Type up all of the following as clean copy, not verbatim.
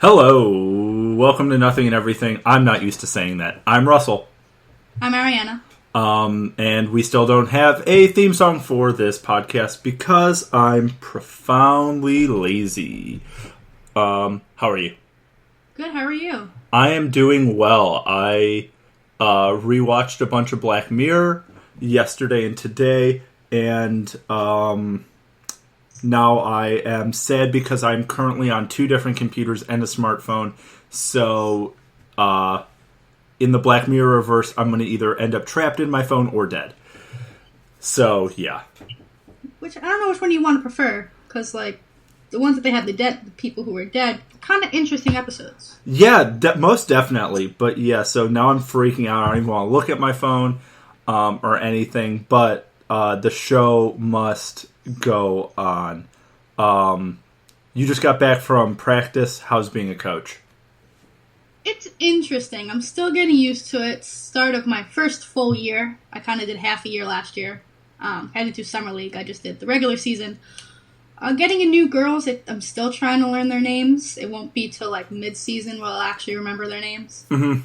Hello, welcome to Nothing and Everything. I'm not used to saying that. I'm Russell. I'm Arianna. And we still don't have a theme song for this podcast because I'm profoundly lazy. How are you? Good, how are you? I am doing well. I rewatched a bunch of Black Mirror yesterday and today, and now I am sad because I'm currently on two different computers and a smartphone. So, in the Black Mirror reverse, I'm going to either end up trapped in my phone or dead. So, yeah. Which, I don't know which one you want to prefer, because, the ones that they had the people who were dead, kind of interesting episodes. Yeah, most definitely. But, yeah, so now I'm freaking out. I don't even want to look at my phone or anything, but the show must go on. You just got back from practice. How's being a coach? It's interesting. I'm still getting used to it. Start of my first full year. I kind of did half a year last year. I didn't do summer league. I just did the regular season. Getting in new girls, I'm still trying to learn their names. It won't be till mid-season where I'll actually remember their names. Mm-hmm.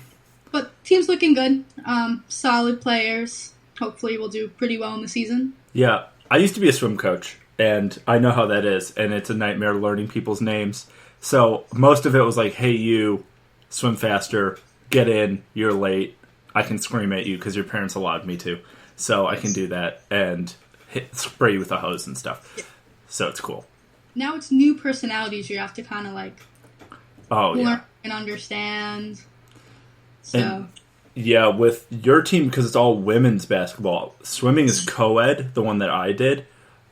But team's looking good. Solid players. Hopefully we'll do pretty well in the season. Yeah, I used to be a swim coach, and I know how that is, and it's a nightmare learning people's names. So most of it was like, hey, you, swim faster, get in, you're late. I can scream at you because your parents allowed me to. So I can do that and spray you with a hose and stuff. Yeah. So it's cool. Now it's new personalities you have to kind of learn and understand. So... And, yeah, with your team, because it's all women's basketball, swimming is co-ed, the one that I did.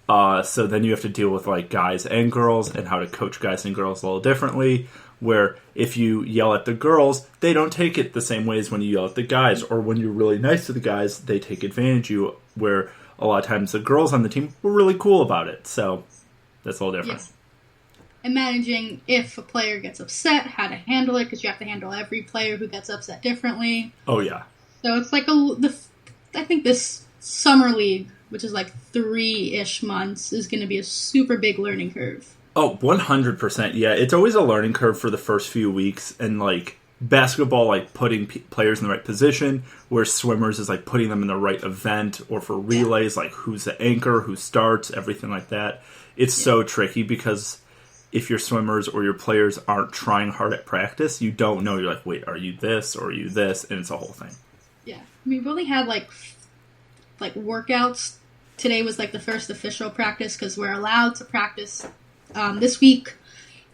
So then you have to deal with guys and girls and how to coach guys and girls a little differently. Where if you yell at the girls, they don't take it the same way as when you yell at the guys. Or when you're really nice to the guys, they take advantage of you. Where a lot of times the girls on the team were really cool about it. So that's a little different. Yes. And managing if a player gets upset, how to handle it, because you have to handle every player who gets upset differently. Oh, yeah. So it's I think this summer league, which is 3-ish months, is going to be a super big learning curve. Oh, 100%. Yeah, it's always a learning curve for the first few weeks. And, basketball, putting players in the right position, where swimmers is, putting them in the right event, or for relays, who's the anchor, who starts, everything like that. It's so tricky because... if your swimmers or your players aren't trying hard at practice, you don't know. You're like, wait, are you this or are you this? And it's a whole thing. Yeah. We've only had, workouts. Today was, the first official practice because we're allowed to practice this week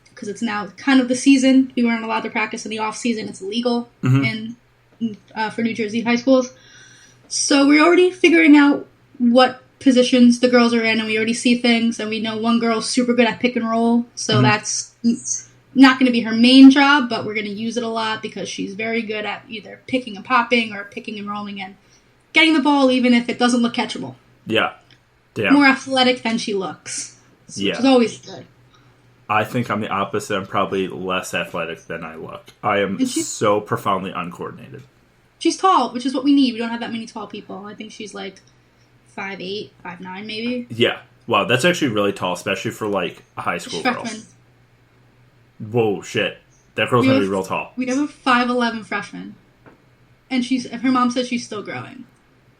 because it's now kind of the season. We weren't allowed to practice in the off-season. It's illegal for New Jersey high schools. So we're already figuring out what positions the girls are in, and we already see things, and we know one girl's super good at pick and roll, so that's not going to be her main job, but we're going to use it a lot because she's very good at either picking and popping or picking and rolling and getting the ball even if it doesn't look catchable. Yeah. Damn. More athletic than she looks, which is always good. I think I'm the opposite. I'm probably less athletic than I look. I am so profoundly uncoordinated. She's tall, which is what we need. We don't have that many tall people. I think she's 5'8", 5'9", maybe. Yeah. Wow, that's actually really tall, especially for, a high school girl. Whoa, shit. That girl's going to be real tall. We have a 5'11" freshman. And her mom says she's still growing.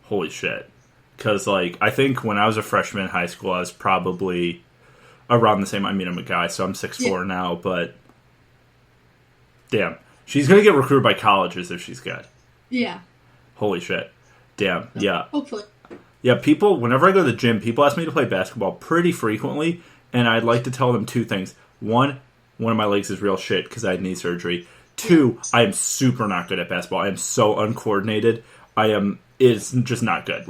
Holy shit. Because, I think when I was a freshman in high school, I was probably around the same. I mean, I'm a guy, so I'm 6'4" now, but... damn. She's going to get recruited by colleges if she's good. Yeah. Holy shit. Damn, yeah. Hopefully. Yeah, whenever I go to the gym, people ask me to play basketball pretty frequently, and I'd like to tell them two things. One of my legs is real shit because I had knee surgery. Two, I am super not good at basketball. I am so uncoordinated. It's just not good.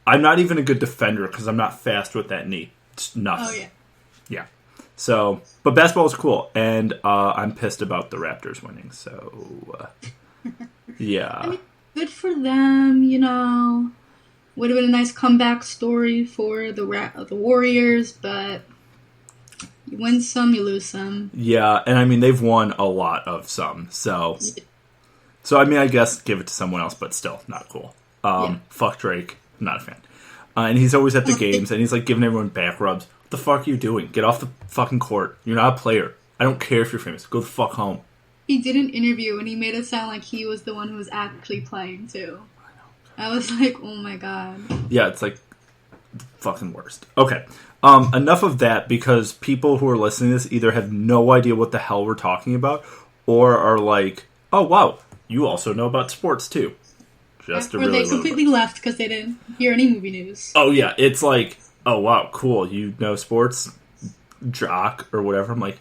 I'm not even a good defender because I'm not fast with that knee. It's nothing. Oh, yeah. Yeah. So, but basketball is cool, and I'm pissed about the Raptors winning, so, yeah. I mean, good for them, Would have been a nice comeback story for the Warriors, but you win some, you lose some. Yeah, and I mean, they've won a lot of some, so I mean, I guess give it to someone else, but still, not cool. Fuck Drake, not a fan. And he's always at the games, and he's giving everyone back rubs. What the fuck are you doing? Get off the fucking court. You're not a player. I don't care if you're famous. Go the fuck home. He did an interview and he made it sound like he was the one who was actually playing too. I was like, oh my god. Yeah, it's like the fucking worst. Okay. Enough of that, because people who are listening to this either have no idea what the hell we're talking about, or are like, oh wow, you also know about sports too. Just a or really they completely left because they didn't hear any movie news. Oh yeah, it's like, oh wow, cool, you know sports, jock or whatever. I'm like,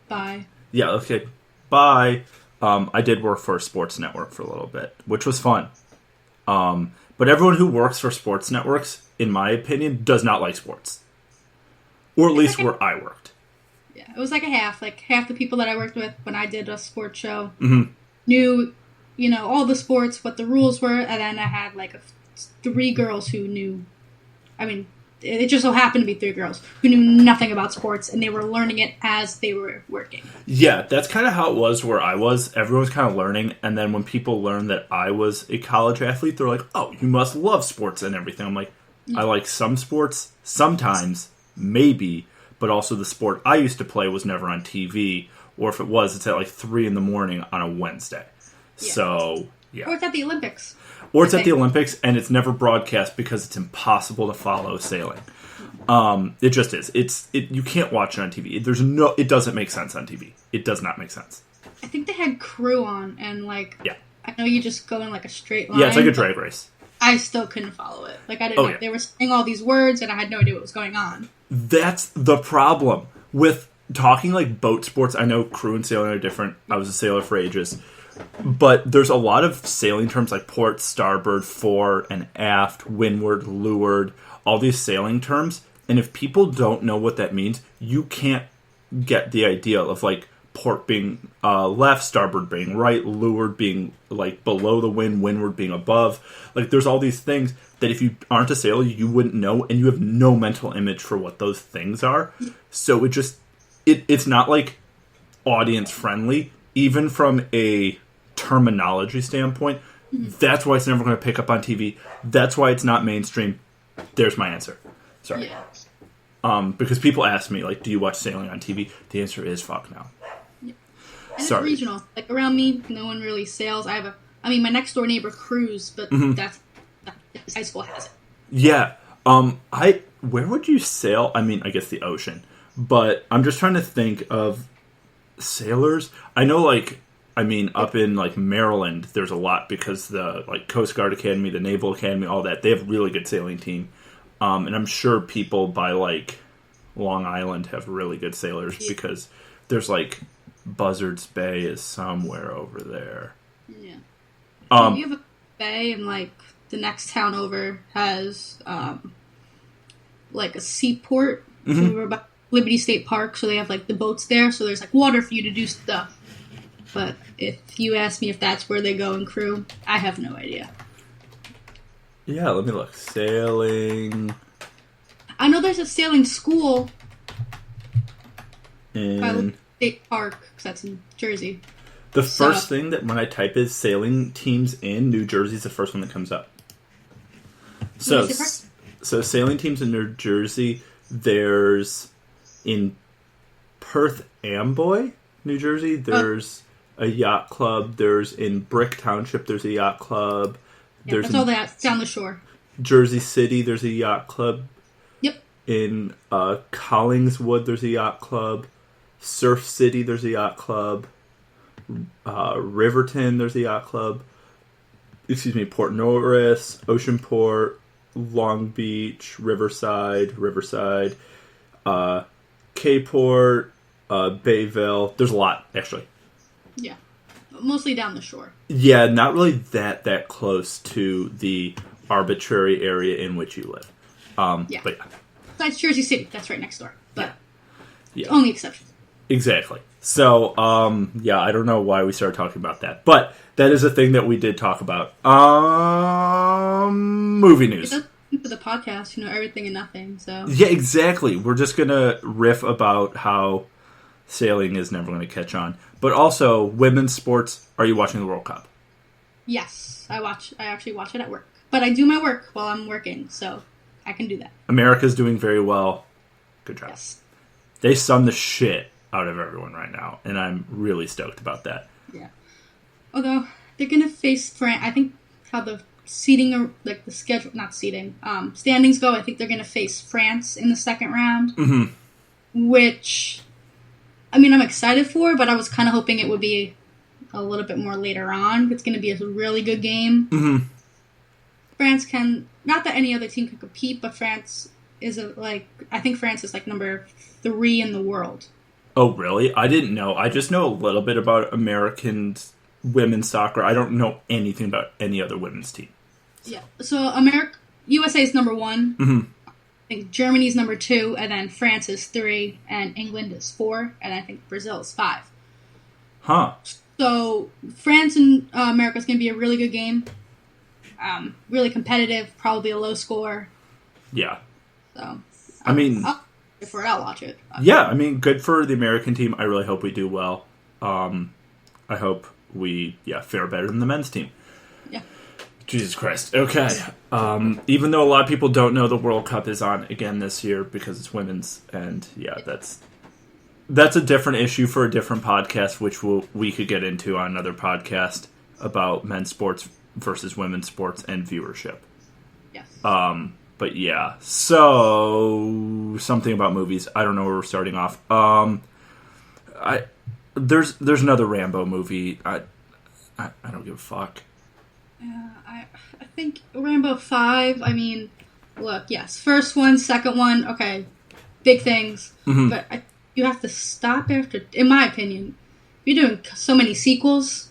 bye. Yeah, okay, bye. I did work for a sports network for a little bit, which was fun. But everyone who works for sports networks, in my opinion, does not like sports. Or at least where I worked. Yeah, it was like a half. Like, half the people that I worked with when I did a sports show mm-hmm. knew, all the sports, what the rules were, and then I had, like, 3 girls who knew... I mean, it just so happened to be 3 girls who knew nothing about sports, and they were learning it as they were working. Yeah, that's kind of how it was where I was. Everyone was kind of learning, and then when people learned that I was a college athlete, they're like, oh, you must love sports and everything. I'm like, I like some sports, sometimes, maybe, but also the sport I used to play was never on TV, or if it was, it's at like 3 a.m. on a Wednesday. Yeah. So, yeah. Or it's at the Olympics. Or it's at the Olympics, and it's never broadcast because it's impossible to follow sailing. It just is. You can't watch it on TV. It doesn't make sense on TV. It does not make sense. I think they had crew on, and like, yeah. I know you just go in like a straight line. Yeah, it's like a drag race. I still couldn't follow it. Like, I didn't know. They were saying all these words, and I had no idea what was going on. That's the problem with talking like boat sports. I know crew and sailing are different. I was a sailor for ages. But there's a lot of sailing terms like port, starboard, fore, and aft, windward, leeward, all these sailing terms. And if people don't know what that means, you can't get the idea of like port being left, starboard being right, leeward being like below the wind, windward being above. Like there's all these things that if you aren't a sailor, you wouldn't know, and you have no mental image for what those things are. So it's not like audience friendly, even from a terminology standpoint. That's why it's never going to pick up on TV. That's why it's not mainstream. There's my answer. Sorry. Yeah. Because people ask me, like, do you watch sailing on TV? The answer is fuck no. Yeah. And it's regional. Like, around me, no one really sails. my next door neighbor cruise, but that's high school has it. Yeah. Where would you sail? I mean, I guess the ocean. But I'm just trying to think of sailors. I know, like, up in, like, Maryland, there's a lot because the, like, Coast Guard Academy, the Naval Academy, all that, they have a really good sailing team. And I'm sure people by, like, Long Island have really good sailors because there's, like, Buzzards Bay is somewhere over there. Yeah. You have a bay and, like, the next town over has, like, a seaport. So we were about Liberty State Park, so they have, like, the boats there, so there's, like, water for you to do stuff. But if you ask me if that's where they go and crew, I have no idea. Yeah, let me look. Sailing. I know there's a sailing school in State Park, because that's in Jersey. The first thing that when I type is sailing teams in New Jersey is the first one that comes up. So sailing teams in New Jersey, there's in Perth Amboy, New Jersey, there's a yacht club. There's in Brick Township, there's a yacht club. Yeah, that's all that down the shore. Jersey City, there's a yacht club. Yep. In Collingswood, there's a yacht club. Surf City, there's a yacht club. Riverton, there's a yacht club. Port Norris, Oceanport, Long Beach, Riverside, Kport, Bayville. There's a lot, actually. Yeah. Mostly down the shore. Yeah, not really that close to the arbitrary area in which you live. Yeah. But yeah. That's Jersey City. That's right next door. But only exception. Exactly. So, I don't know why we started talking about that. But that is a thing that we did talk about. Movie news. For the podcast, everything and nothing. So yeah, exactly. We're just going to riff about how sailing is never going to catch on. But also, women's sports, are you watching the World Cup? Yes. I actually watch it at work. But I do my work while I'm working, so I can do that. America's doing very well. Good job. Yes. They sun the shit out of everyone right now, and I'm really stoked about that. Yeah. Although they're gonna face France. I think how the seeding, or like the schedule, not seeding, standings go. I think they're gonna face France in the second round, which, I mean, I'm excited for, but I was kind of hoping it would be a little bit more later on. It's gonna be a really good game. France can, not that any other team can compete, but France is I think France is like number 3 in the world. Oh, really? I didn't know. I just know a little bit about American women's soccer. I don't know anything about any other women's team. Yeah. So USA is number 1. I think Germany's number 2, and then France is 3, and England is 4, and I think Brazil is 5. Huh. So France and America is going to be a really good game. Really competitive, probably a low score. Yeah. So, I mean, I'll watch it. Yeah, I mean, good for the American team. I really hope we do well. I hope we, fare better than the men's team. Yeah. Jesus Christ. Okay. Even though a lot of people don't know, the World Cup is on again this year because it's women's, and that's a different issue for a different podcast, which we could get into on another podcast about men's sports versus women's sports and viewership. Yes. But yeah, so something about movies. I don't know where we're starting off. There's another Rambo movie. I don't give a fuck. I think Rambo 5. I mean, look, yes, first one, second one, okay, big things, but you have to stop after. In my opinion, you're doing so many sequels.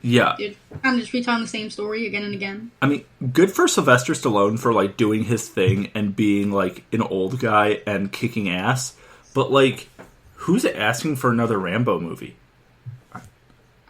Yeah. You're kind of just retelling the same story again and again. I mean, good for Sylvester Stallone for, like, doing his thing and being, like, an old guy and kicking ass. But, like, who's asking for another Rambo movie? I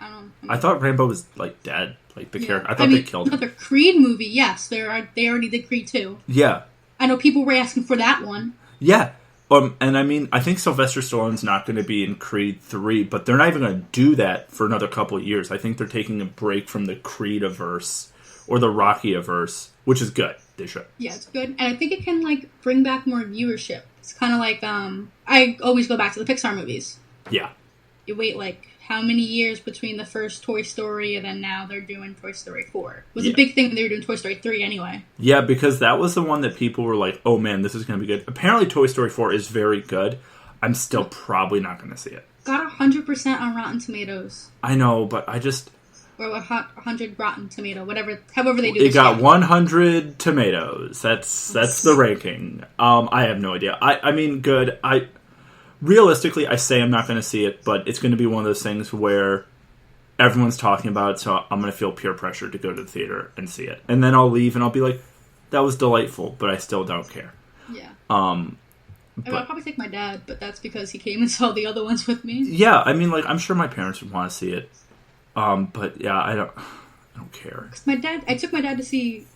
don't know. I thought Rambo was, like, dead. Like, the character. I thought they killed him. Another Creed movie, yes. They already did Creed 2. Yeah. I know people were asking for that one. Yeah. And I mean, I think Sylvester Stallone's not going to be in Creed 3, but they're not even going to do that for another couple of years. I think they're taking a break from the Creed-averse or the Rocky-averse, which is good. They should. Yeah, it's good. And I think it can, like, bring back more viewership. It's kind of like, I always go back to the Pixar movies. Yeah. You wait, like, how many years between the first Toy Story and then now they're doing Toy Story 4? It was a big thing when they were doing Toy Story 3 anyway. Yeah, because that was the one that people were like, oh man, this is going to be good. Apparently Toy Story 4 is very good. I'm still probably not going to see it. Got 100% on Rotten Tomatoes. I know, but I just... Or 100 Rotten Tomato, however they do it. It got 100 tomatoes. That's the ranking. I have no idea. I mean, good. Realistically, I say I'm not going to see it, but it's going to be one of those things where everyone's talking about it, so I'm going to feel peer pressure to go to the theater and see it. And then I'll leave and I'll be like, that was delightful, but I still don't care. Yeah. I'll probably take my dad, but that's because he came and saw the other ones with me. Yeah, I mean, like, I'm sure my parents would want to see it. But yeah, I don't care. 'Cause I took my dad to see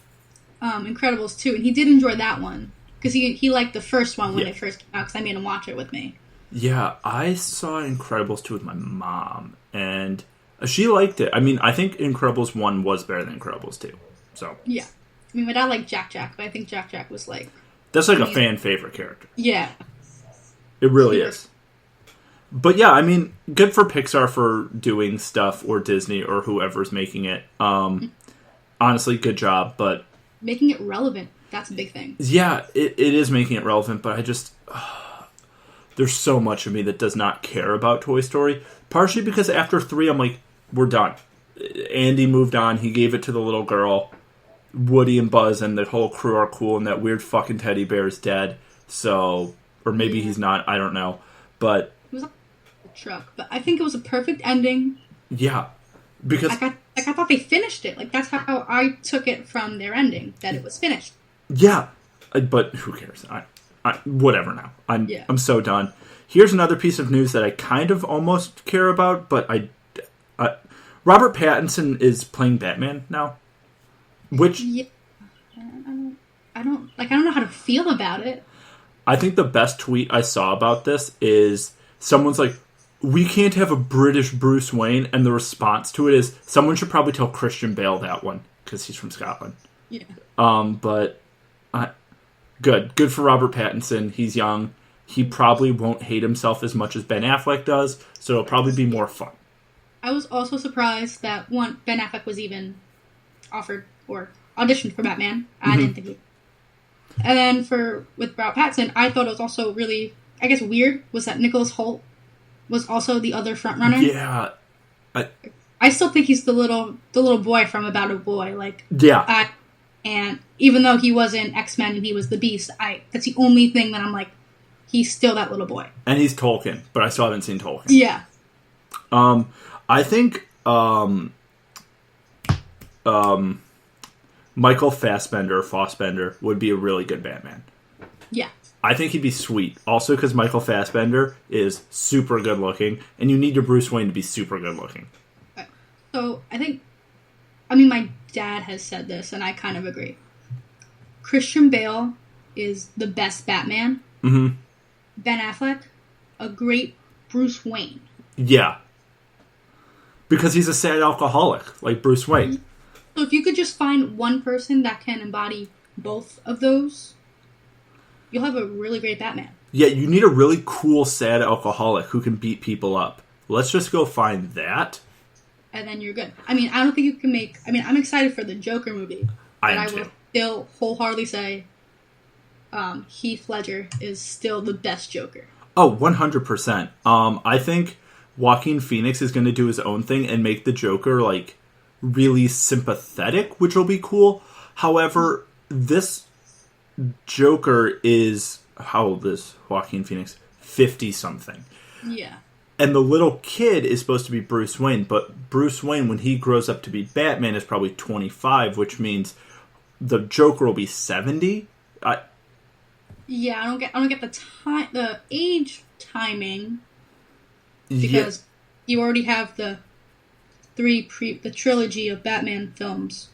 Incredibles 2, and he did enjoy that one. Because he liked the first one when it first came out, because I made him watch it with me. Yeah, I saw Incredibles 2 with my mom, and she liked it. I mean, I think Incredibles 1 was better than Incredibles 2. So yeah. I mean, my dad liked Jack, but I think Jack was like... That's like a fan-favorite character. Yeah. It really is. But yeah, I mean, good for Pixar for doing stuff, or Disney, or whoever's making it. Honestly, good job, but... Making it relevant, that's a big thing. Yeah, it is making it relevant, but I just... there's so much of me that does not care about Toy Story. Partially because after 3, I'm like, we're done. Andy moved on. He gave it to the little girl. Woody and Buzz and the whole crew are cool, and that weird fucking teddy bear is dead. So, or maybe he's not. I don't know. But it was a truck. But I think it was a perfect ending. Yeah, because I thought they finished it. Like, that's how I took it from their ending, that it was finished. Yeah, but who cares? Whatever now. I'm so done. Here's another piece of news that I kind of almost care about, but Robert Pattinson is playing Batman now, which I don't know how to feel about it. I think the best tweet I saw about this is someone's like, we can't have a British Bruce Wayne, and the response to it is, someone should probably tell Christian Bale that one because he's from Scotland. Yeah. But good for Robert Pattinson. He's young. He probably won't hate himself as much as Ben Affleck does, so it'll probably be more fun. I was also surprised that Ben Affleck was even offered or auditioned for Batman. I didn't think he. And then with Robert Pattinson, I thought it was also really, I guess, weird was that Nicholas Hoult was also the other frontrunner. Yeah, I still think he's the little boy from About a Boy. Like, yeah. And even though he was in X-Men and he was the Beast, that's the only thing that I'm like, he's still that little boy. And he's Tolkien, but I still haven't seen Tolkien. Yeah. I think Michael Fassbender would be a really good Batman. Yeah. I think he'd be sweet. Also because Michael Fassbender is super good looking, and you need your Bruce Wayne to be super good looking. So, my dad has said this, and I kind of agree. Christian Bale is the best Batman. Mm-hmm. Ben Affleck, a great Bruce Wayne. Yeah. Because he's a sad alcoholic, like Bruce Wayne. So if you could just find one person that can embody both of those, you'll have a really great Batman. Yeah, you need a really cool sad alcoholic who can beat people up. Let's just go find that. And then you're good. I don't think you can make... I'm excited for the Joker movie. I will still wholeheartedly say Heath Ledger is still the best Joker. Oh, 100%. I think Joaquin Phoenix is going to do his own thing and make the Joker, like, really sympathetic, which will be cool. However, this Joker is... How old is Joaquin Phoenix? 50-something. Yeah. And the little kid is supposed to be Bruce Wayne, but Bruce Wayne, when he grows up to be Batman, is probably 25, which means the Joker will be 70. Yeah, I don't get the age timing, because you already have the trilogy of Batman films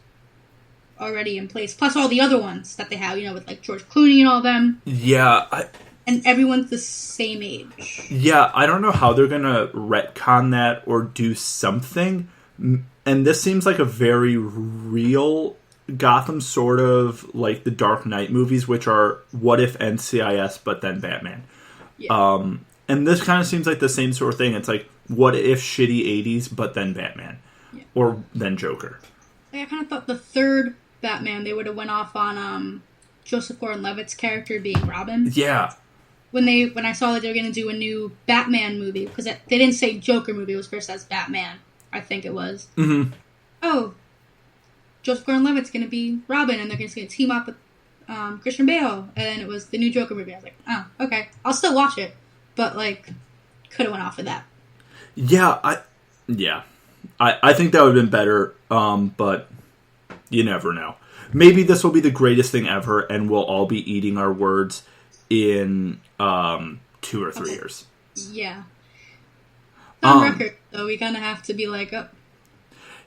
already in place, plus all the other ones that they have, with like George Clooney and all of them. Yeah, and everyone's the same age. Yeah, I don't know how they're going to retcon that or do something. And this seems like a very real Gotham, sort of like the Dark Knight movies, which are what if NCIS, but then Batman. Yeah. And this kind of seems like the same sort of thing. It's like, what if shitty 80s, but then Batman? Yeah. Or then Joker. I kind of thought the third Batman, they would have went off on Joseph Gordon-Levitt's character being Robin. Yeah. When I saw that they were going to do a new Batman movie, because they didn't say Joker movie, it was first as Batman, I think it was. Mm-hmm. Oh, Joseph Gordon-Levitt's going to be Robin, and they're just going to team up with Christian Bale, and then it was the new Joker movie. I was like, oh, okay, I'll still watch it, but could have went off of that. Yeah, I think that would have been better, but you never know. Maybe this will be the greatest thing ever, and we'll all be eating our words in 2 or 3 years. Yeah. On record, though, we kind of have to be like, oh,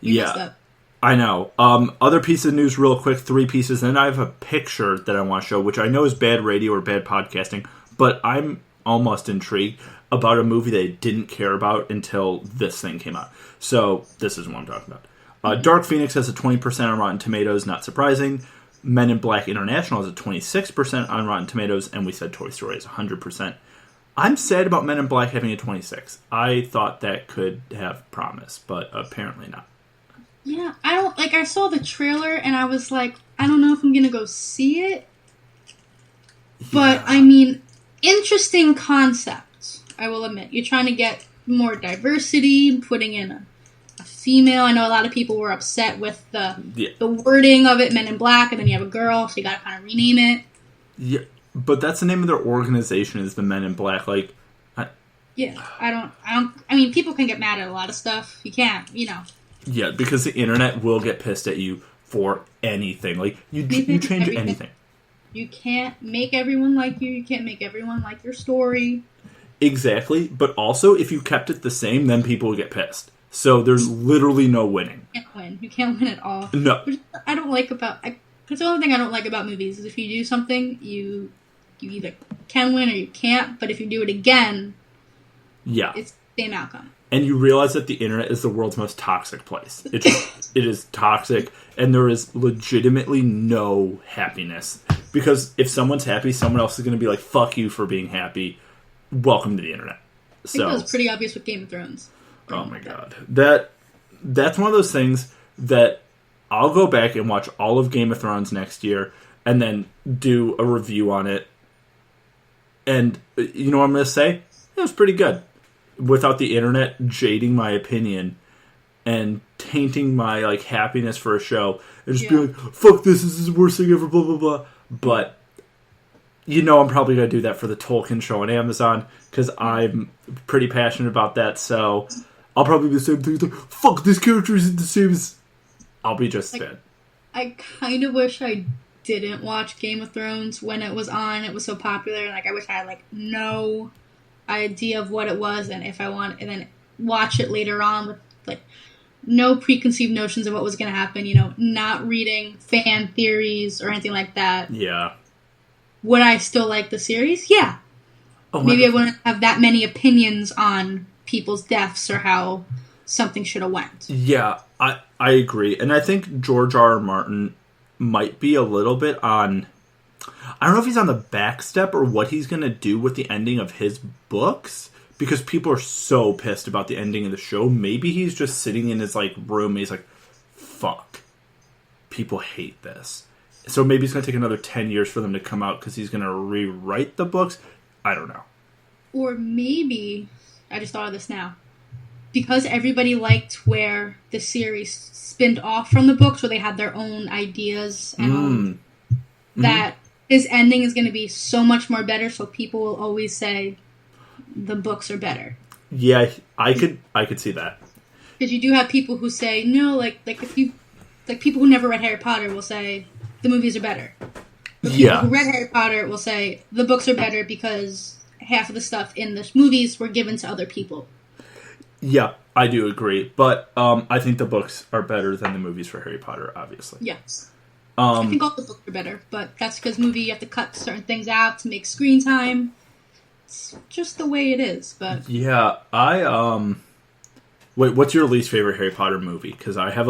we messed up. I know. Other piece of news real quick, 3 pieces, and then I have a picture that I want to show, which I know is bad radio or bad podcasting, but I'm almost intrigued about a movie they didn't care about until this thing came out. So, this is what I'm talking about. Dark Phoenix has a 20% on Rotten Tomatoes, not surprising. Men in Black International has a 26% on Rotten Tomatoes, and we said Toy Story is 100%. I'm sad about Men in Black having a 26. I thought that could have promise, but apparently not. Yeah, I saw the trailer, and I was like, I don't know if I'm gonna go see it. But, interesting concept, I will admit. You're trying to get more diversity, putting in a female. I know a lot of people were upset with the wording of it, Men in Black, and then you have a girl, so you gotta kind of rename it. Yeah, but that's the name of their organization, is the Men in Black. People can get mad at a lot of stuff. You can't, Yeah, because the internet will get pissed at you for anything. You change anything. You can't make everyone like you. You can't make everyone like your story. Exactly, but also, if you kept it the same, then people would get pissed. So there's literally no winning. You can't win. You can't win at all. No. Which I don't like about... That's the only thing I don't like about movies, is if you do something, you either can win or you can't, but if you do it again, it's the same outcome. And you realize that the internet is the world's most toxic place. It is toxic, and there is legitimately no happiness Because if someone's happy, someone else is going to be like, fuck you for being happy. Welcome to the internet. I think that was pretty obvious with Game of Thrones. Oh my god. That's one of those things that I'll go back and watch all of Game of Thrones next year and then do a review on it. And you know what I'm going to say? It was pretty good. Without the internet jading my opinion and tainting my like happiness for a show. And just being like, fuck this is the worst thing ever, blah, blah, blah. But, you know I'm probably going to do that for the Tolkien show on Amazon because I'm pretty passionate about that. So I'll probably be the same thing. Like, fuck, this character isn't the same as... I'll be just bad. I kind of wish I didn't watch Game of Thrones when it was on. It was so popular. And like, I wish I had like no idea of what it was. And if I want, and then watch it later on with like no preconceived notions of what was going to happen, you know, not reading fan theories or anything like that. Yeah. Would I still like the series? Yeah. Oh, maybe I wouldn't have that many opinions on people's deaths or how something should have went. Yeah, I agree. And I think George R. R. Martin might be a little bit on... I don't know if he's on the back step or what he's going to do with the ending of his books, because people are so pissed about the ending of the show. Maybe he's just sitting in his like room and he's like, fuck, people hate this. So maybe it's going to take another 10 years for them to come out because he's going to rewrite the books. I don't know. Or maybe, I just thought of this now, because everybody liked where the series spinned off from the books, where they had their own ideas and that his ending is going to be so much more better, so people will always say the books are better. Yeah, I could see that. Because you do have people who say, no, like if you, like people who never read Harry Potter will say the movies are better. But people who read Harry Potter will say the books are better because half of the stuff in the movies were given to other people. Yeah, I do agree. But I think the books are better than the movies for Harry Potter, obviously. Yes. I think all the books are better, but that's because movie you have to cut certain things out to make screen time. It's just the way it is, but... Yeah, Wait, what's your least favorite Harry Potter movie? Because I have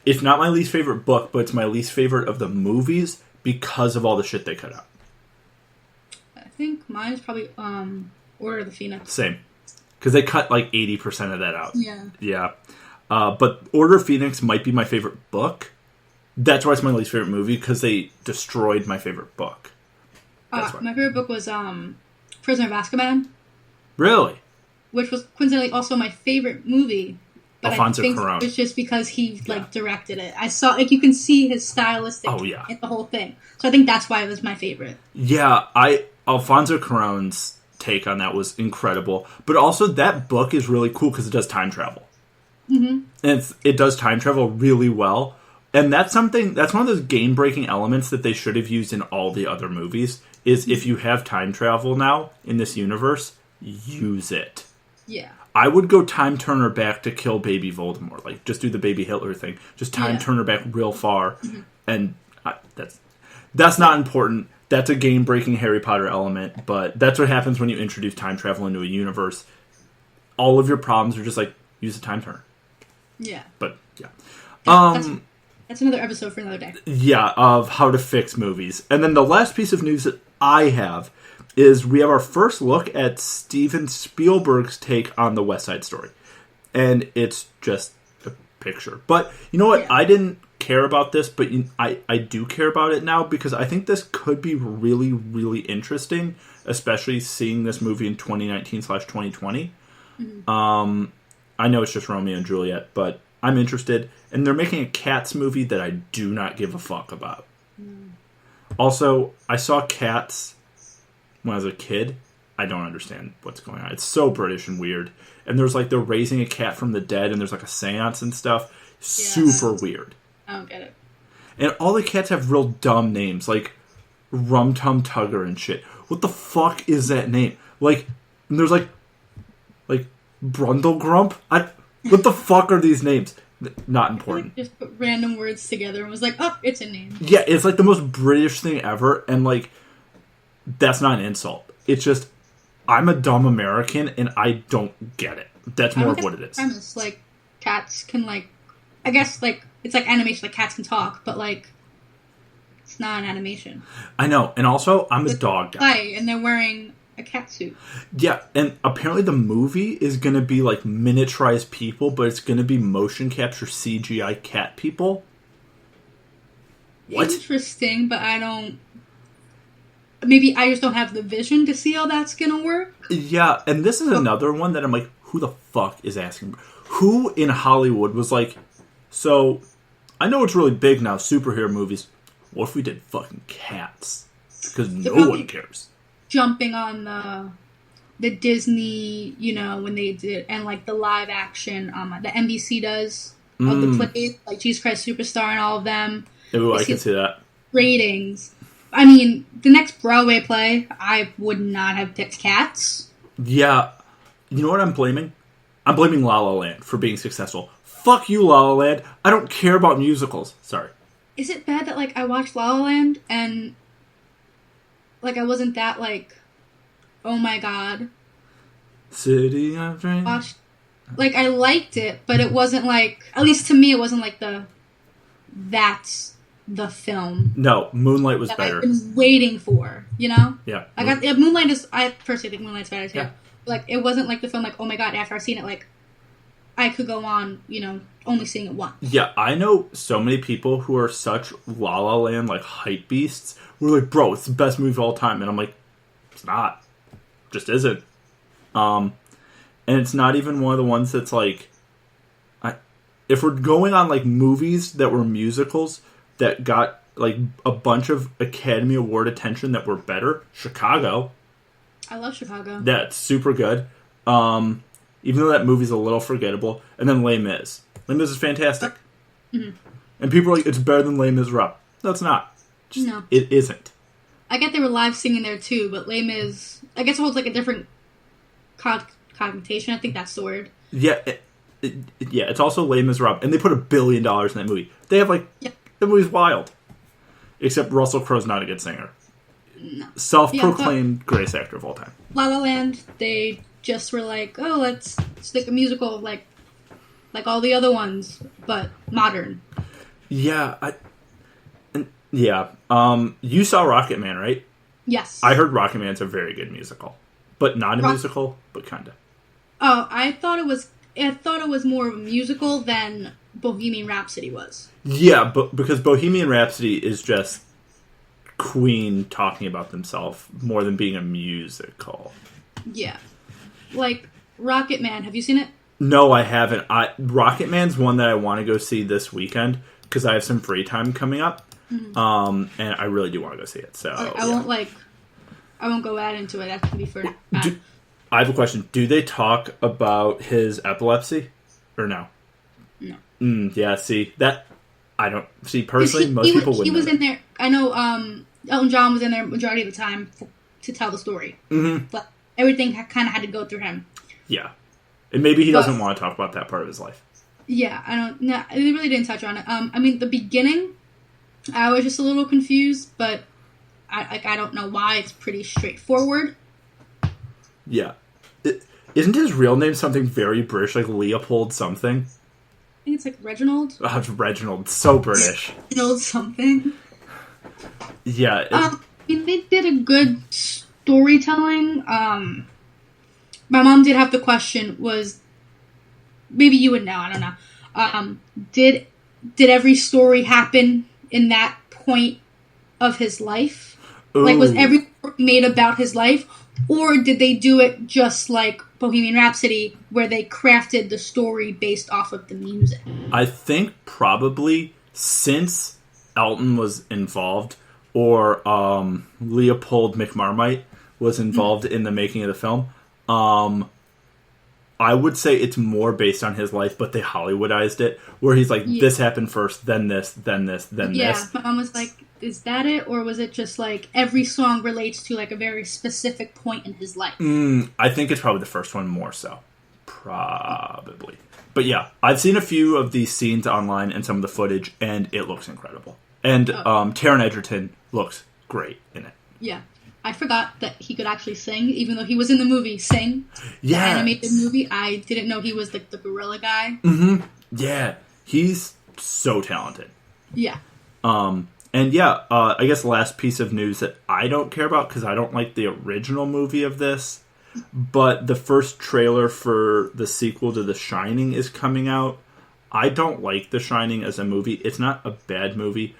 it's not my least favorite book, but it's my least favorite of the movies because of all the shit they cut out. I think mine is probably Order of the Phoenix. Same. Because they cut like 80% of that out. Yeah. Yeah. But Order of Phoenix might be my favorite book. That's why it's my least favorite movie, because they destroyed my favorite book. My favorite book was Prisoner of Azkaban. Really? Which was coincidentally also my favorite movie. But Alfonso I think Cuarón. it was just because he directed it. I saw, like, you can see his stylistic in the whole thing. So I think that's why it was my favorite. Yeah, Alfonso Cuarón's take on that was incredible. But also that book is really cool because it does time travel. Mm-hmm. And it does time travel really well. And that's one of those game-breaking elements that they should have used in all the other movies, is if you have time travel now in this universe, use it. Yeah. I would go time turner back to kill baby Voldemort. Like, just do the baby Hitler thing. Just time turner back real far. Mm-hmm. And that's not important. That's a game-breaking Harry Potter element, but that's what happens when you introduce time travel into a universe. All of your problems are just like, use a time turner. Yeah. But, yeah. That's another episode for another day. Yeah, of how to fix movies. And then the last piece of news that I have is we have our first look at Steven Spielberg's take on the West Side Story. And it's just a picture. But you know what? Yeah. I didn't care about this, but I do care about it now because I think this could be really, really interesting, especially seeing this movie in 2019/2020. Mm-hmm. I know it's just Romeo and Juliet, but I'm interested. And they're making a Cats movie that I do not give a fuck about. Mm. Also, I saw Cats when I was a kid. I don't understand what's going on. It's so British and weird. And there's like they're raising a cat from the dead, and there's like a seance and stuff. Super weird. I don't get it. And all the cats have real dumb names, like Rum Tum Tugger and shit. What the fuck is that name? Like, and there's like Brundle Grump? What the fuck are these names? Not important. Just put random words together and was like, oh, it's a name. Yeah, it's like the most British thing ever, and like, that's not an insult. It's just, I'm a dumb American, and I don't get it. That's more of what it is. Premise, like, cats can, like, I guess, like, it's like animation, like, cats can talk, but, like, It's not an animation. I know, and also, I'm a dog guy. And they're wearing a cat suit. Yeah, and apparently the movie is going to be like miniaturized people, but it's going to be motion capture CGI cat people. What? Interesting, but I don't... Maybe I just don't have the vision to see how that's going to work. Yeah, and this is another one that I'm like, who the fuck is asking? Who in Hollywood was like, so, I know it's really big now, superhero movies. What if we did fucking cats? Because no one cares. Jumping on the Disney, when they did, and like the live action, the NBC does, of the plays, like Jesus Christ Superstar and all of them. Ooh, I can see that. Ratings. I mean, the next Broadway play, I would not have picked Cats. Yeah. You know what I'm blaming? I'm blaming La La Land for being successful. Fuck you, La La Land. I don't care about musicals. Sorry. Is it bad that, like, I watched La La Land and, like, I wasn't that, like, oh my god. City of Dreams. Like, I liked it, but it wasn't, like, at least to me, it wasn't, like, that's the film. No, Moonlight was better. I've been waiting for, Yeah. Moonlight is, I personally think Moonlight's better, too. Yeah. Like, it wasn't, like, the film, like, oh my god, after I've seen it, like, I could go on, only seeing it once. Yeah, I know so many people who are such La La Land, like, hype beasts. We're like, bro, it's the best movie of all time. And I'm like, it's not. Just isn't. And it's not even one of the ones that's, like... if we're going on, like, movies that were musicals that got, like, a bunch of Academy Award attention that were better, Chicago. I love Chicago. That's super good. Even though that movie's a little forgettable. And then Les Mis. Les Mis is fantastic. Mm-hmm. And people are like, it's better than Les Miserables. No, it's not. No. It isn't. I get they were live singing there too, but Les Mis, I guess it holds like a different connotation. I think that's the word. Yeah, it's also Les Miserables. And they put $1 billion in that movie. They have the movie's wild. Except Russell Crowe's not a good singer. No. Self-proclaimed greatest actor of all time. La La Land, they just were like, oh, let's stick a musical like all the other ones, but modern. Yeah, you saw Rocket Man, right? Yes. I heard Rocket Man's a very good musical, but not a musical, but kinda. Oh, I thought it was more of a musical than Bohemian Rhapsody was. Yeah, but because Bohemian Rhapsody is just Queen talking about themselves more than being a musical. Yeah. Like, Rocket Man, have you seen it? No, I haven't. Rocket Man's one that I want to go see this weekend because I have some free time coming up. Mm-hmm. And I really do want to go see it. So I won't go add into it. That can be for bad. I have a question. Do they talk about his epilepsy or no? No. Yeah, see, that I don't see personally. Most people wouldn't. He was in there. I know Elton John was in there majority of the time to tell the story. Mm-hmm. But everything kind of had to go through him. Yeah. And maybe he doesn't want to talk about that part of his life. Yeah, they really didn't touch on it. I mean, the beginning, I was just a little confused, but I don't know why. It's pretty straightforward. Yeah. Isn't his real name something very British, like Leopold something? I think it's like Reginald. Oh, it's Reginald. So British. Reginald something. Yeah. They did a good storytelling. My mom did have the question, maybe you would know, I don't know. Did every story happen in that point of his life? Ooh. Like, was every story made about his life? Or did they do it just like Bohemian Rhapsody, where they crafted the story based off of the music? I think probably since Elton was involved, or Leopold McMarmite was involved in the making of the film, I would say it's more based on his life, but they Hollywoodized it, where he's like, this happened first, then this, then this, then this. Yeah, my mom was like, is that it? Or was it just like every song relates to like a very specific point in his life? I think it's probably the first one more so. Probably. But yeah, I've seen a few of these scenes online and some of the footage, and it looks incredible. And Taron Egerton looks great in it. Yeah. I forgot that he could actually sing, even though he was in the movie Sing. Yeah. The animated movie. I didn't know he was like the gorilla guy. Mm-hmm. Yeah. He's so talented. Yeah. And yeah, I guess last piece of news that I don't care about because I don't like the original movie of this, but the first trailer for the sequel to The Shining is coming out. I don't like The Shining as a movie. It's not a bad movie.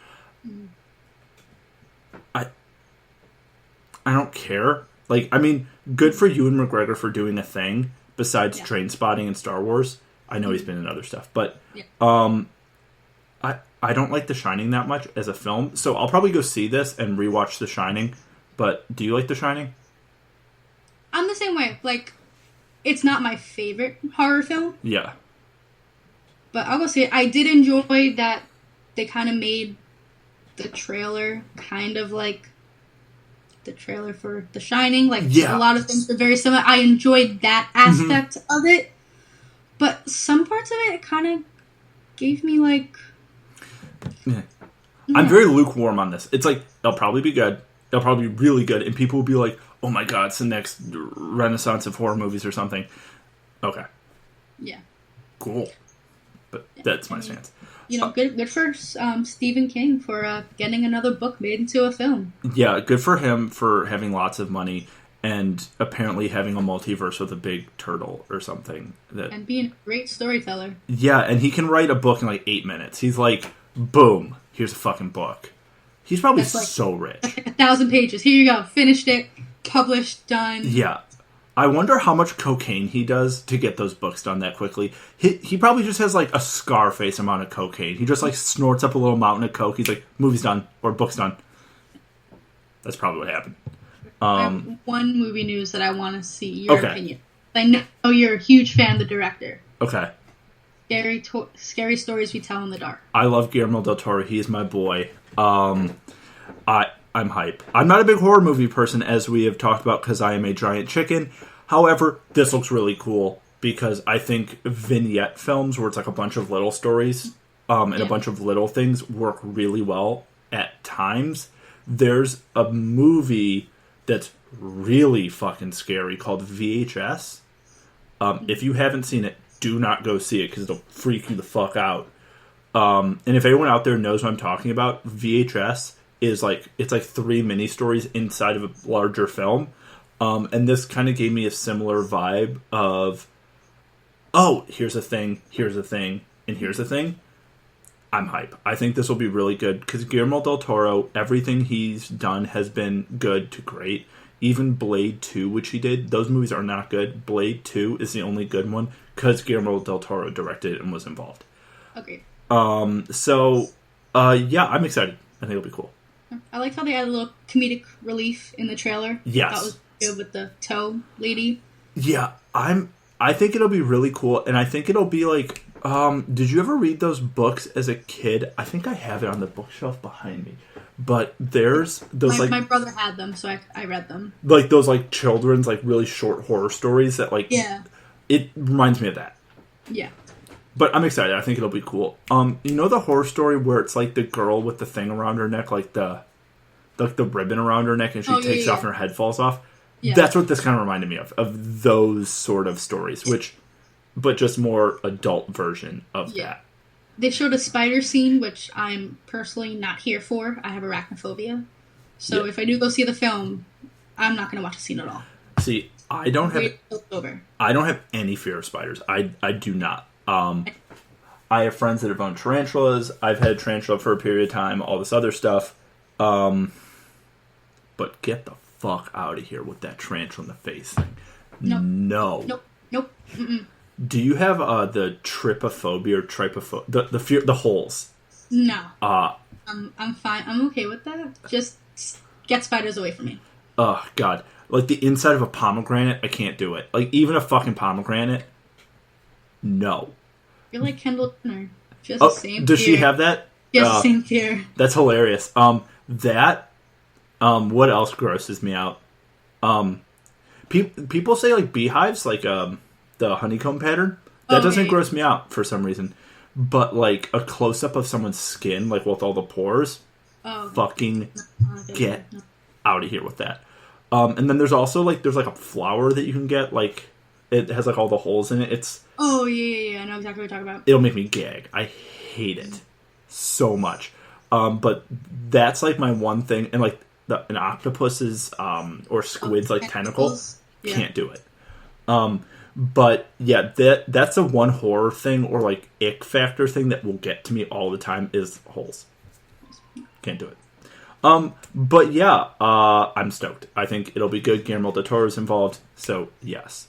I don't care. Like, I mean, good for Ewan McGregor for doing a thing besides Train Spotting and Star Wars. I know he's been in other stuff, but I don't like The Shining that much as a film, so I'll probably go see this and rewatch The Shining. But do you like The Shining? I'm the same way. Like, it's not my favorite horror film. Yeah. But I'll go see it. I did enjoy that they kind of made the trailer kind of like the trailer for The Shining. Like, a lot of things are very similar. I enjoyed that aspect of it. But some parts of it kind of gave me, like... Yeah. I'm very lukewarm on this. It's like, it'll probably be good. It'll probably be really good. And people will be like, oh my god, it's the next renaissance of horror movies or something. Okay. Yeah. Cool. But that's my stance. You know, good for Stephen King for getting another book made into a film. Yeah, good for him for having lots of money and apparently having a multiverse with a big turtle or something. And being a great storyteller. Yeah, and he can write a book in like 8 minutes. He's like, boom, here's a fucking book. He's probably so rich. 1,000 pages. Here you go. Finished it. Published. Done. Yeah. I wonder how much cocaine he does to get those books done that quickly. He probably just has like a Scarface amount of cocaine. He just like snorts up a little mountain of coke. He's like, movie's done or book's done. That's probably what happened. I have one movie news that I want to see your opinion. I know you're a huge fan of the director. Okay. Scary Stories We Tell in the Dark. I love Guillermo del Toro. He's my boy. I'm hype. I'm not a big horror movie person, as we have talked about, because I am a giant chicken. However, this looks really cool because I think vignette films, where it's like a bunch of little stories and a bunch of little things, work really well at times. There's a movie that's really fucking scary called VHS. If you haven't seen it, do not go see it because it'll freak you the fuck out. And if anyone out there knows what I'm talking about, VHS is like, it's like 3 mini stories inside of a larger film. And this kind of gave me a similar vibe of, oh, here's a thing, and here's a thing. I'm hype. I think this will be really good because Guillermo del Toro, everything he's done has been good to great. Even Blade 2, which he did, those movies are not good. Blade 2 is the only good one because Guillermo del Toro directed it and was involved. Okay. Yeah, I'm excited. I think it'll be cool. I liked how they added a little comedic relief in the trailer. Yes. That was good with the toe lady. Yeah, I think it'll be really cool, and I think it'll be like, did you ever read those books as a kid? I think I have it on the bookshelf behind me. But there's those my brother had them, so I read them. Like those like children's like really short horror stories that like it reminds me of that. Yeah. But I'm excited. I think it'll be cool. You know the horror story where it's like the girl with the thing around her neck, like the ribbon around her neck, and she takes it off and her head falls off. Yeah. That's what this kind of reminded me of those sort of stories, but just more adult version of that. They showed a spider scene, which I'm personally not here for. I have arachnophobia. So if I do go see the film, I'm not going to watch the scene at all. See, I don't have any fear of spiders. I do not. I have friends that have owned tarantulas. I've had a tarantula for a period of time, all this other stuff. But get the fuck out of here with that tarantula in the face thing. Nope. Nope. Mm-mm. Do you have the trypophobia or trypophobia? The fear, the holes? No. I'm fine. I'm okay with that. Just get spiders away from me. Oh, God. Like the inside of a pomegranate, I can't do it. Like even a fucking pomegranate, no. You're like Kendall Jenner. She has the same does she have that? Yes, the same fear. That's hilarious. What else grosses me out? People say like beehives, like the honeycomb pattern. That doesn't gross me out for some reason. But like a close up of someone's skin, like with all the pores, fucking get out of here with that. And then there's also like a flower that you can get, like it has like all the holes in it. It's yeah. I know exactly what you're talking about. It'll make me gag. I hate it so much. But that's like my one thing, and like an octopus's or squid's like tentacle can't do it. But yeah, that's the one horror thing or like ick factor thing that will get to me all the time is holes. Can't do it. But yeah, I'm stoked. I think it'll be good. Guillermo del Toro's involved, so yes.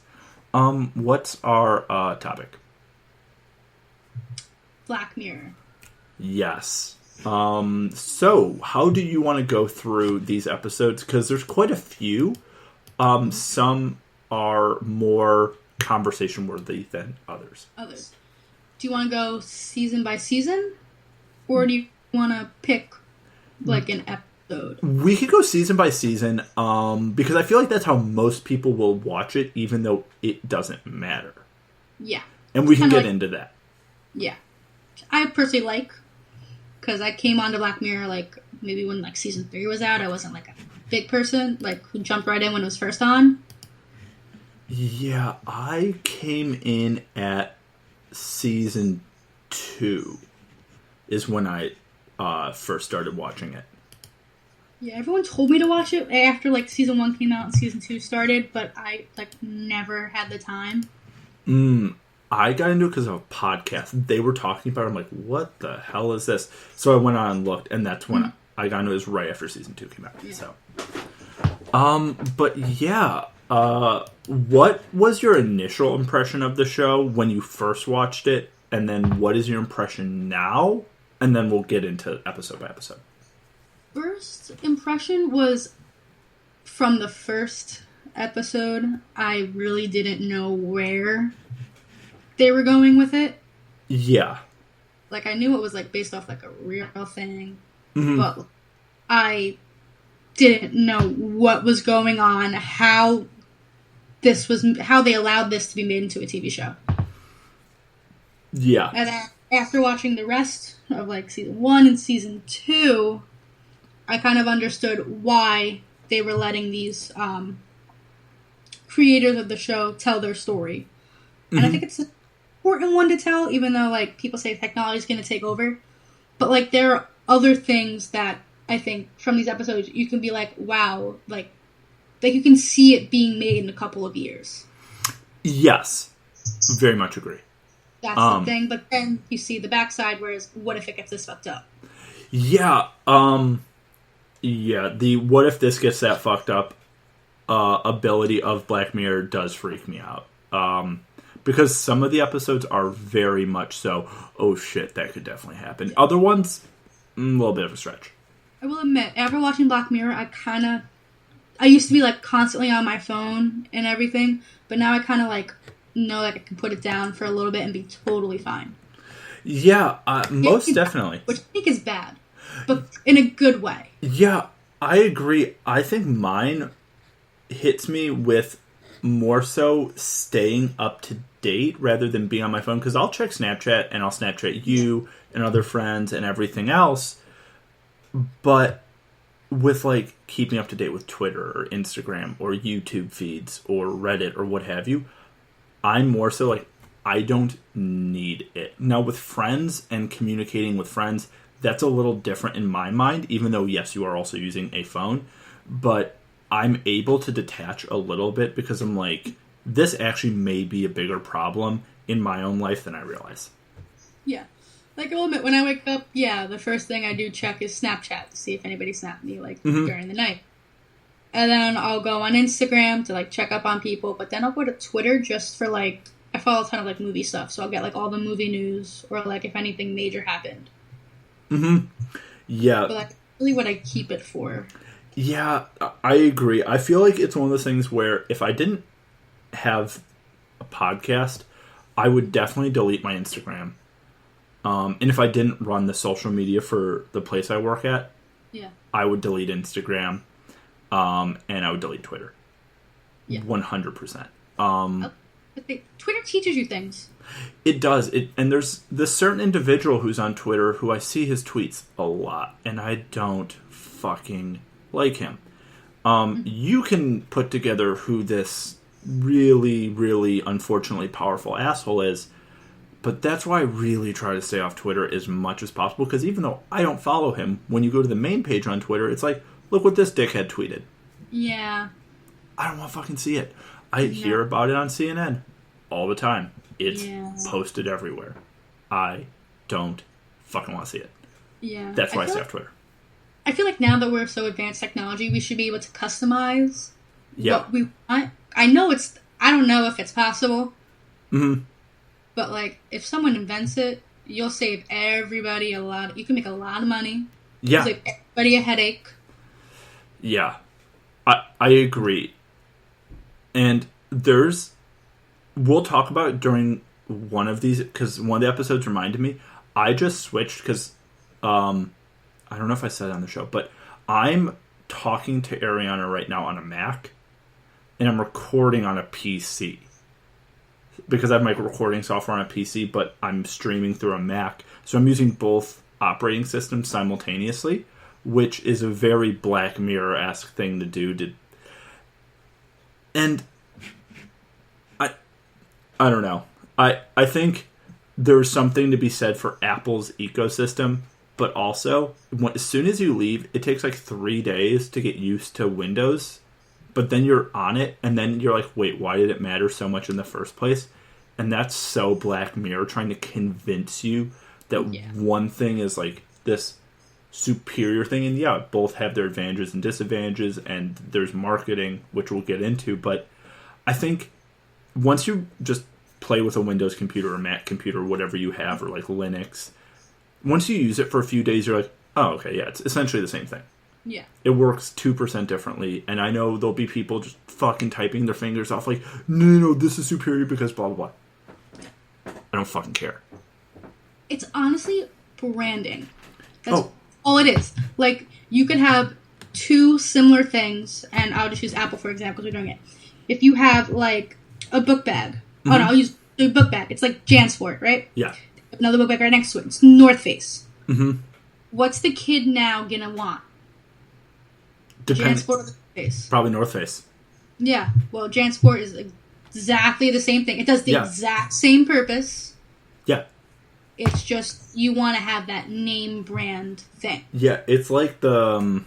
What's our topic? Black Mirror. Yes. So how do you want to go through these episodes? Because there's quite a few. Some are more conversation worthy than others. Do you want to go season by season? Or do you want to pick like an episode? We could go season by season, because I feel like that's how most people will watch it, even though it doesn't matter. Yeah. And we can get into that. Yeah. I personally like, because I came onto Black Mirror like maybe when like season 3 was out. I wasn't like a big person like who jumped right in when it was first on. Yeah, I came in at season 2 is when I first started watching it. Yeah, everyone told me to watch it after like season 1 came out and season 2 started, but I like never had the time. I got into it because of a podcast. They were talking about it. I'm like, what the hell is this? So I went on and looked, and that's when I got into it. It was right after season 2 came out. Yeah. So, but yeah, what was your initial impression of the show when you first watched it? And then what is your impression now? And then we'll get into episode by episode. First impression was from the first episode. I really didn't know where they were going with it. Yeah. Like, I knew it was, like, based off, like, a real thing. But I didn't know what was going on, how they allowed this to be made into a TV show. Yeah. And after watching the rest of, like, season 1 and season 2, I kind of understood why they were letting these creators of the show tell their story. And I think it's an important one to tell, even though, like, people say technology is going to take over. But, like, there are other things that I think from these episodes you can be like, wow, like you can see it being made in a couple of years. Yes. Very much agree. That's the thing. But then you see the backside, whereas what if it gets this fucked up? Yeah. Yeah, the what if this gets that fucked up ability of Black Mirror does freak me out. Because some of the episodes are very much so, oh shit, that could definitely happen. Other ones, a little bit of a stretch. I will admit, after watching Black Mirror, I used to be like constantly on my phone and everything, but now I kind of like know that I can put it down for a little bit and be totally fine. Yeah, most definitely. Which I think is bad, but in a good way. Yeah, I agree. I think mine hits me with more so staying up to date rather than being on my phone, because I'll check Snapchat and I'll Snapchat you and other friends and everything else, but with like keeping up to date with Twitter or Instagram or YouTube feeds or Reddit or what have you, I'm more so like I don't need it. Now with friends and communicating with friends, that's a little different in my mind, even though yes, you are also using a phone, but I'm able to detach a little bit because I'm like, this actually may be a bigger problem in my own life than I realize. Yeah. Like, I'll admit, when I wake up, yeah, the first thing I do check is Snapchat to see if anybody snapped me, like, during the night. And then I'll go on Instagram to, like, check up on people, but then I'll go to Twitter just for, like, I follow a ton of, like, movie stuff, so I'll get, like, all the movie news or, like, if anything major happened. Yeah. But that's really what I keep it for. Yeah, I agree. I feel like it's one of those things where if I didn't have a podcast, I would definitely delete my Instagram. And if I didn't run the social media for the place I work at, I would delete Instagram, and I would delete Twitter. 100%. I think Twitter teaches you things. It does. And there's this certain individual who's on Twitter who I see his tweets a lot, and I don't fucking like him. You can put together who this really, really unfortunately powerful asshole is, But that's why I really try to stay off Twitter as much as possible, because even though I don't follow him, when you go to the main page on Twitter, it's like, look what this dickhead tweeted. Yeah. I don't want to fucking see it. I hear about it on CNN all the time. It's posted everywhere. I don't fucking want to see it. Yeah. That's why I stay off Twitter. I feel like now that we're so advanced technology, we should be able to customize what we want. I don't know if it's possible. Mm-hmm. But, like, if someone invents it, you'll save everybody you can make a lot of money. Yeah. Save everybody a headache. Yeah. I agree. And we'll talk about it during one of these, because one of the episodes reminded me, I just switched, because, I don't know if I said it on the show, but I'm talking to Arianna right now on a Mac, and I'm recording on a PC. Because I have my recording software on a PC, but I'm streaming through a Mac. So I'm using both operating systems simultaneously, which is a very Black Mirror-esque thing to do. And I don't know. I think there's something to be said for Apple's ecosystem, but also, as soon as you leave, it takes like 3 days to get used to Windows. But then you're on it, and then you're like, wait, why did it matter so much in the first place? And that's so Black Mirror, trying to convince you that one thing is like this superior thing. And yeah, both have their advantages and disadvantages, and there's marketing, which we'll get into. But I think once you just play with a Windows computer or Mac computer, whatever you have, or like Linux, once you use it for a few days, you're like, oh, okay, yeah, it's essentially the same thing. Yeah. It works 2% differently, and I know there'll be people just fucking typing their fingers off like, no, this is superior because blah, blah, blah. I don't fucking care. It's honestly branding. That's all it is. Like, you could have two similar things, and I'll just use Apple, for example, because we're doing it. If you have, like, a book bag. Mm-hmm. Oh, no, I'll use the book bag. It's like JanSport, right? Yeah. Another book bag right next to it. It's North Face. Mm-hmm. What's the kid now gonna want? Depends. JanSport or North Face? Probably North Face. Yeah. Well, JanSport is exactly the same thing. It does the exact same purpose. Yeah. It's just you want to have that name brand thing. Yeah, it's like the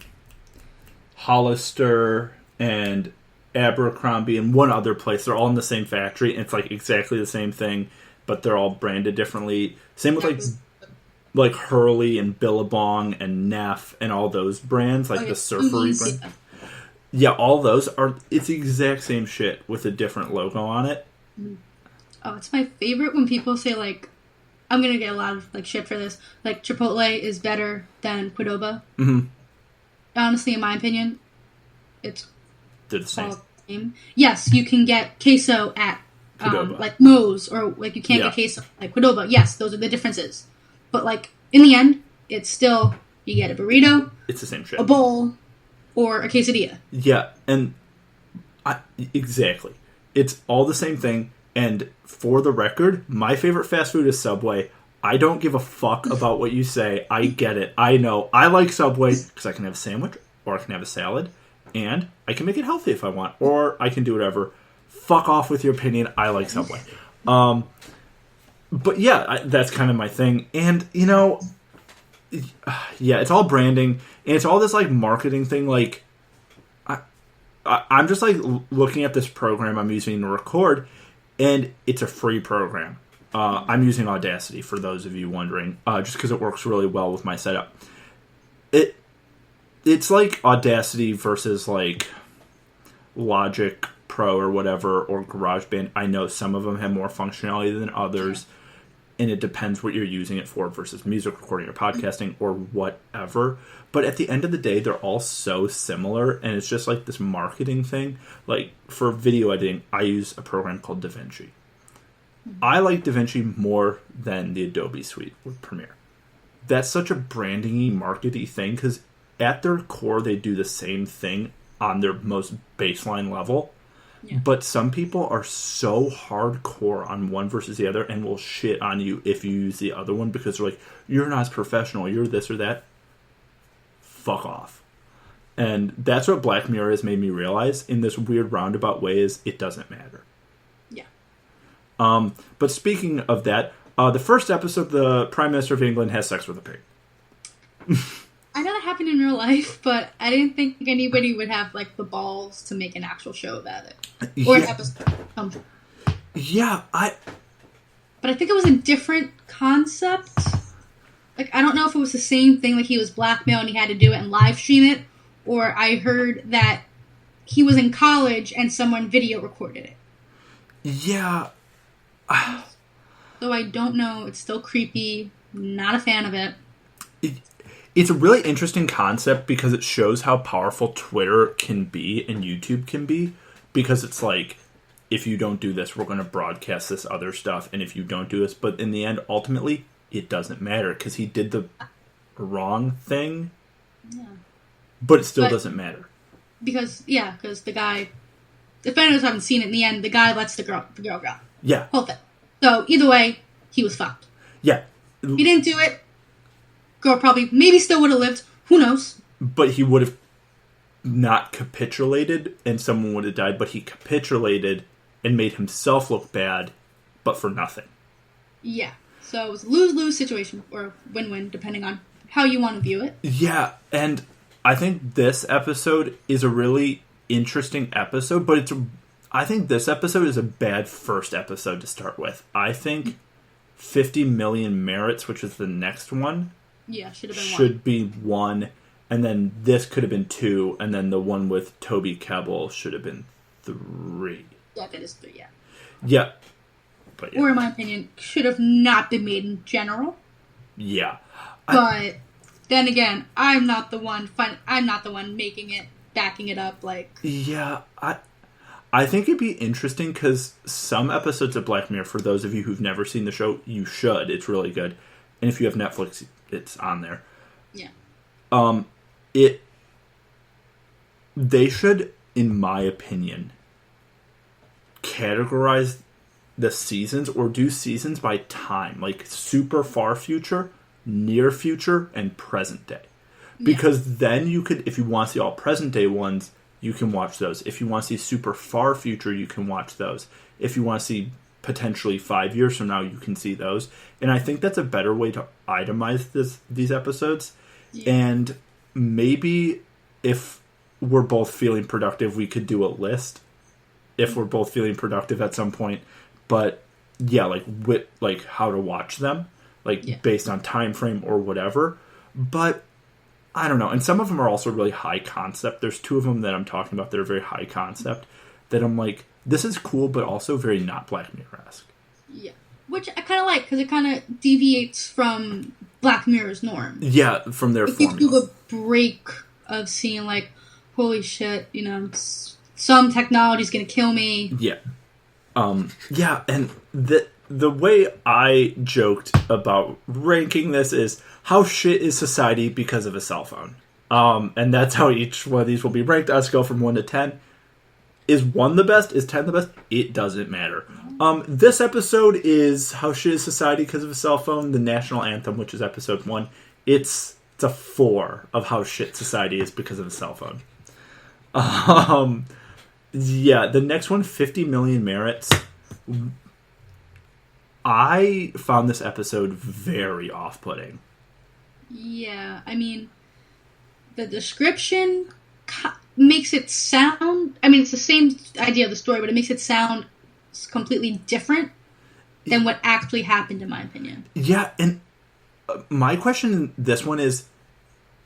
Hollister and Abercrombie and one other place. They're all in the same factory, and it's like exactly the same thing, but they're all branded differently. Same with like Hurley and Billabong and Neff and all those brands, like the Surfery brand. Yeah, all those it's the exact same shit with a different logo on it. Oh, it's my favorite when people say, like, I'm going to get a lot of, like, shit for this. Like, Chipotle is better than Qdoba. Mm-hmm. Honestly, in my opinion, it's they're the same. Yes, you can get queso at, like, Moe's, or, like, you can't get queso like Qdoba. Yes, those are the differences. But, like, in the end, it's still, you get a burrito. It's the same shit. A bowl, or a quesadilla. Yeah, and exactly. It's all the same thing. And for the record, my favorite fast food is Subway. I don't give a fuck about what you say. I get it. I know. I like Subway because I can have a sandwich, or I can have a salad, and I can make it healthy if I want, or I can do whatever. Fuck off with your opinion. I like Subway. But yeah, that's kind of my thing. And, you know, yeah, it's all branding, and it's all this, like, marketing thing. Like, I'm just, like, looking at this program I'm using to record, and it's a free program. I'm using Audacity, for those of you wondering, just because it works really well with my setup. It's like Audacity versus, like, Logic Pro or whatever, or GarageBand. I know some of them have more functionality than others, and it depends what you're using it for versus music recording or podcasting or whatever. But at the end of the day, they're all so similar, and it's just like this marketing thing. Like, for video editing, I use a program called DaVinci. I like DaVinci more than the Adobe Suite or Premiere. That's such a branding-y, marketing thing, because at their core, they do the same thing on their most baseline level. Yeah. But some people are so hardcore on one versus the other and will shit on you if you use the other one because they're like, you're not as professional, you're this or that. Fuck off. And that's what Black Mirror has made me realize in this weird roundabout way is it doesn't matter. Yeah. But speaking of that, The first episode, the Prime Minister of England has sex with a pig. I know that happened in real life, but I didn't think anybody would have, like, the balls to make an actual show about it. Or an episode. Yeah, But I think it was a different concept. Like, I don't know if it was the same thing, like he was blackmailed and he had to do it and live stream it, or I heard that he was in college and someone video recorded it. Yeah. So I don't know. It's still creepy. Not a fan of it. It's a really interesting concept because it shows how powerful Twitter can be and YouTube can be. Because it's like, if you don't do this, we're going to broadcast this other stuff. And if you don't do this, but in the end, ultimately, it doesn't matter. Because he did the wrong thing. Yeah. But it still doesn't matter. Because the guy, if any of us haven't seen it, in the end, the guy lets the girl go. Yeah. Whole thing. So, either way, he was fucked. Yeah. He didn't do it. Girl probably, maybe still would have lived. Who knows? But he would have not capitulated and someone would have died. But he capitulated and made himself look bad, but for nothing. Yeah. So it was a lose-lose situation, or win-win, depending on how you want to view it. Yeah, and I think this episode is a really interesting episode, but I think this episode is a bad first episode to start with. I think 50 Million Merits, which is the next one, should be one, and then this could have been 2, and then the one with Toby Kebbell should have been 3. Yeah, that is 3, yeah. Yeah. But, or, in my opinion, should have not been made in general. Yeah. But then again, I'm not the one making it, backing it up, like... Yeah, I think it'd be interesting because some episodes of Black Mirror, for those of you who've never seen the show, you should. It's really good. And if you have Netflix, it's on there. Yeah. They should, in my opinion, categorize the seasons or do seasons by time. Like super far future, near future, and present day. Because then you could, if you want to see all present day ones, you can watch those. If you want to see super far future, you can watch those. If you want to see potentially 5 years from now, you can see those. And I think that's a better way to itemize these episodes. Yeah. And maybe if we're both feeling productive, we could do a list. If we're both feeling productive at some point. But yeah, like how to watch them. Based on time frame or whatever. But I don't know. And some of them are also really high concept. There's 2 of them that I'm talking about that are very high concept. That I'm like, this is cool, but also very not Black Mirror-esque. Yeah. Which I kind of like, because it kind of deviates from Black Mirror's norm. Yeah, from their formula. It gives you a break of seeing, like, holy shit, some technology's going to kill me. Yeah. Yeah, and the way I joked about ranking this is how shit is society because of a cell phone. And that's how each one of these will be ranked. I'll go from 1 to 10. Is 1 the best? Is 10 the best? It doesn't matter. This episode is how shit is society because of a cell phone. The national anthem, which is episode 1. It's a 4 of how shit society is because of a cell phone. Yeah, the next one, 50 Million Merits. I found this episode very off-putting. Yeah, I mean, the description makes it sound... I mean, it's the same idea of the story, but it makes it sound completely different than what actually happened, in my opinion. Yeah, and my question in this one is...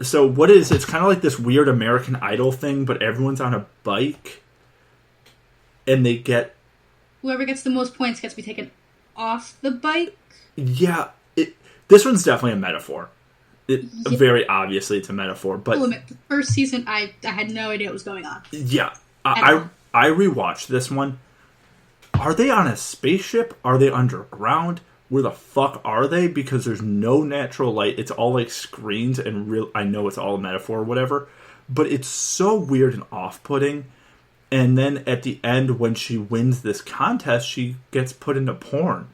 So what it is, it's kind of like this weird American Idol thing, but everyone's on a bike, and they get... Whoever gets the most points gets to be taken off the bike? Yeah, this one's definitely a metaphor. Very obviously it's a metaphor, but... The first season, I had no idea what was going on. Yeah, I rewatched this one. Are they on a spaceship? Are they underground? Where the fuck are they? Because there's no natural light. It's all like screens and I know it's all a metaphor or whatever, but it's so weird and off-putting. And then at the end, when she wins this contest, she gets put into porn.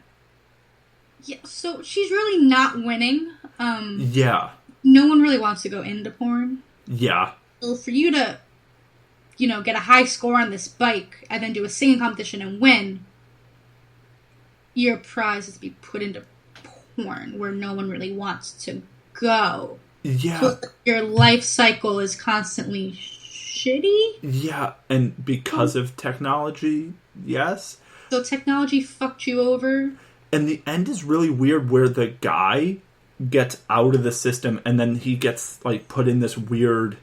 Yeah, so she's really not winning. Yeah. No one really wants to go into porn. Yeah. So for you to, get a high score on this bike and then do a singing competition and win, your prize is to be put into porn where no one really wants to go. Yeah. So your life cycle is constantly shitty. Yeah, and because of technology, yes. So technology fucked you over. And the end is really weird where the guy gets out of the system and then he gets, like, put in this weird,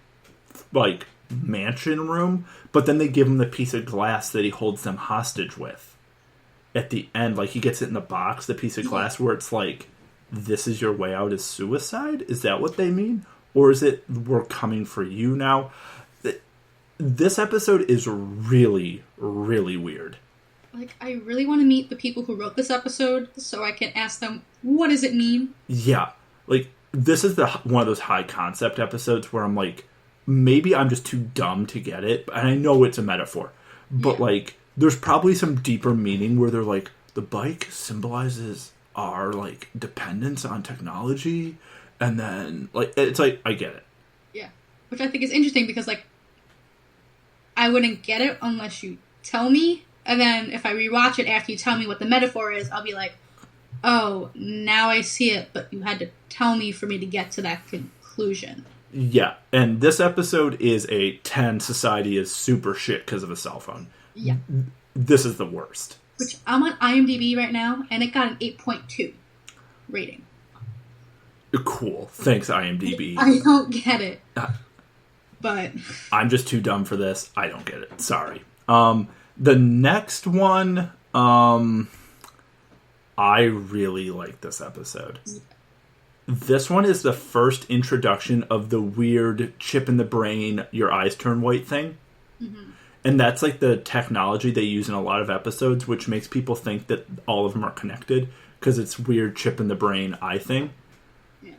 like, mansion room, but then they give him the piece of glass that he holds them hostage with. At the end, like, he gets it in the box, the piece of glass, where it's like, this is your way out is suicide? Is that what they mean? Or is it, we're coming for you now? This episode is really, really weird. Like, I really want to meet the people who wrote this episode so I can ask them, what does it mean? Yeah. Like, this is one of those high concept episodes where I'm like, maybe I'm just too dumb to get it. And I know it's a metaphor. But, like, there's probably some deeper meaning where they're like, the bike symbolizes our, like, dependence on technology. And then, like, it's like, I get it. Yeah. Which I think is interesting because, like, I wouldn't get it unless you tell me. And then if I rewatch it after you tell me what the metaphor is, I'll be like, oh, now I see it, but you had to tell me for me to get to that conclusion. Yeah, and this episode is a 10 society is super shit because of a cell phone. Yeah. This is the worst. Which I'm on IMDb right now, and it got an 8.2 rating. Cool. Thanks, IMDb. I don't get it. But I'm just too dumb for this. I don't get it. Sorry. The next one, I really like this episode. Yeah. This one is the first introduction of the weird chip in the brain, your eyes turn white thing. Mm-hmm. And that's like the technology they use in a lot of episodes, which makes people think that all of them are connected because it's weird chip in the brain eye thing. Yeah.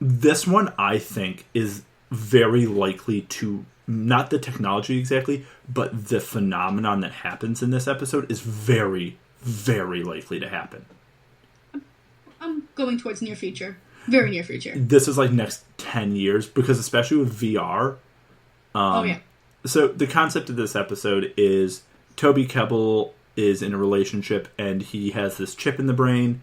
This one, I think, is very likely to, not the technology exactly, but the phenomenon that happens in this episode is very, very likely to happen. I'm going towards near future. Very near future. This is like next 10 years, because especially with VR. So the concept of this episode is Toby Kebbell is in a relationship and he has this chip in the brain.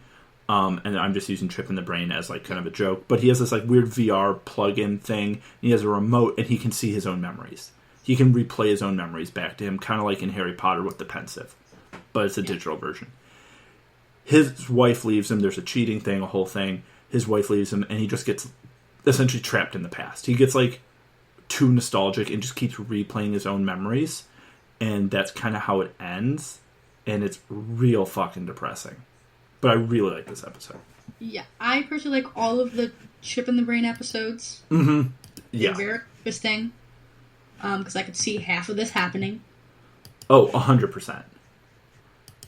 And I'm just using chip in the brain as like kind of a joke. But he has this like weird VR plug-in thing. And he has a remote and he can see his own memories. He can replay his own memories back to him, kind of like in Harry Potter with the pensive. But it's a digital version. His wife leaves him. There's a cheating thing, a whole thing. His wife leaves him and he just gets essentially trapped in the past. He gets like too nostalgic and just keeps replaying his own memories. And that's kind of how it ends. And it's real fucking depressing. But I really like this episode. Yeah, I personally like all of the chip in the brain episodes. Mm-hmm. Yeah. They're very interesting. Because I could see half of this happening. Oh, 100%.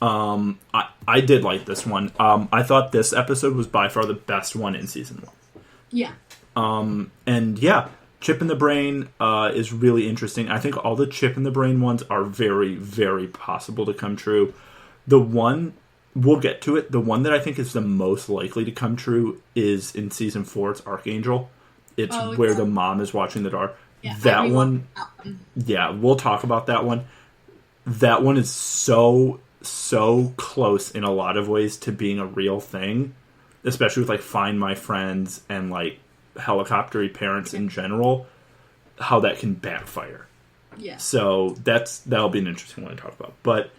I did like this one. I thought this episode was by far the best one in season 1. Yeah. And yeah, chip in the brain is really interesting. I think all the chip in the brain ones are very, very possible to come true. The one, we'll get to it, the one that I think is the most likely to come true is in season 4, it's Archangel. It's where the mom is watching the daughter. Yeah, that one, yeah, we'll talk about that one. That one is so close in a lot of ways to being a real thing, especially with like Find My Friends and like helicoptery parents in general, how that can backfire. Yeah. So that'll be an interesting one to talk about. But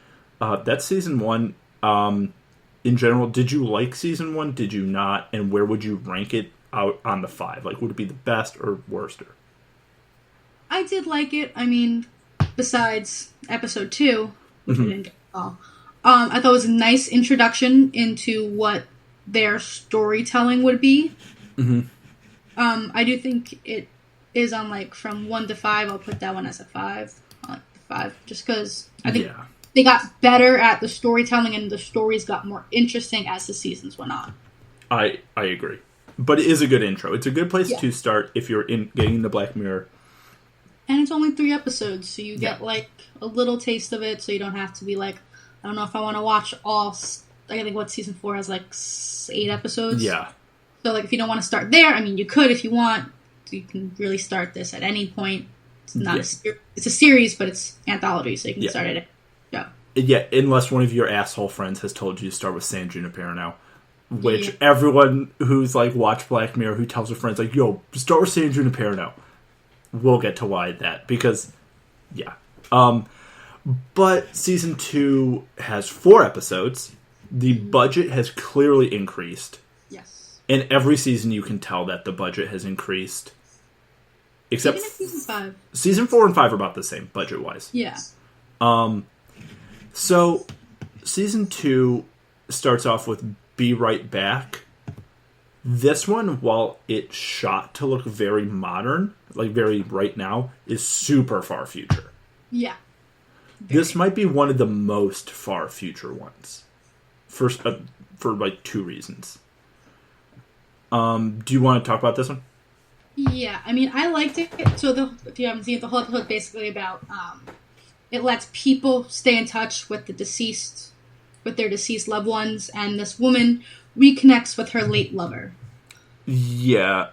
that's season 1. In general, did you like season 1? Did you not? And where would you rank it out on the 5? Like, would it be the best or worst? I did like it. I mean, besides episode 2, which we didn't get at all. I thought it was a nice introduction into what their storytelling would be. Mm-hmm. I do think it is on, like, from 1 to 5. I'll put that one as a 5. I like the 5. Just because I think they got better at the storytelling and the stories got more interesting as the seasons went on. I agree. But it is a good intro. It's a good place to start if you're getting the Black Mirror. And it's only 3 episodes, so you get, like, a little taste of it, so you don't have to be like, I don't know if I want to watch all... I think what season 4 has, like, 8 episodes. Yeah. So, like, if you don't want to start there, I mean, you could if you want. You can really start this at any point. It's not it's a series, but it's anthology, so you can start it. Yeah. Yeah, unless one of your asshole friends has told you to start with San Junipero now. Which everyone who's like watched Black Mirror who tells their friends like, yo, start with San Junipero now. We'll get to why that. Because, yeah. But season 2 has 4 episodes. The budget has clearly increased. Yes. In every season you can tell that the budget has increased. Except even in season 5. Season 4 and 5 are about the same, budget-wise. Yeah. So, season 2 starts off with Be Right Back. This one, while it's shot to look very modern, like very right now, is super far future. Yeah. This might be one of the most far future ones. For like 2 reasons. Do you want to talk about this one? Yeah, I mean, I liked it. So, if you haven't seen it, the whole episode is basically about it lets people stay in touch with their deceased loved ones, and this woman reconnects with her late lover. Yeah,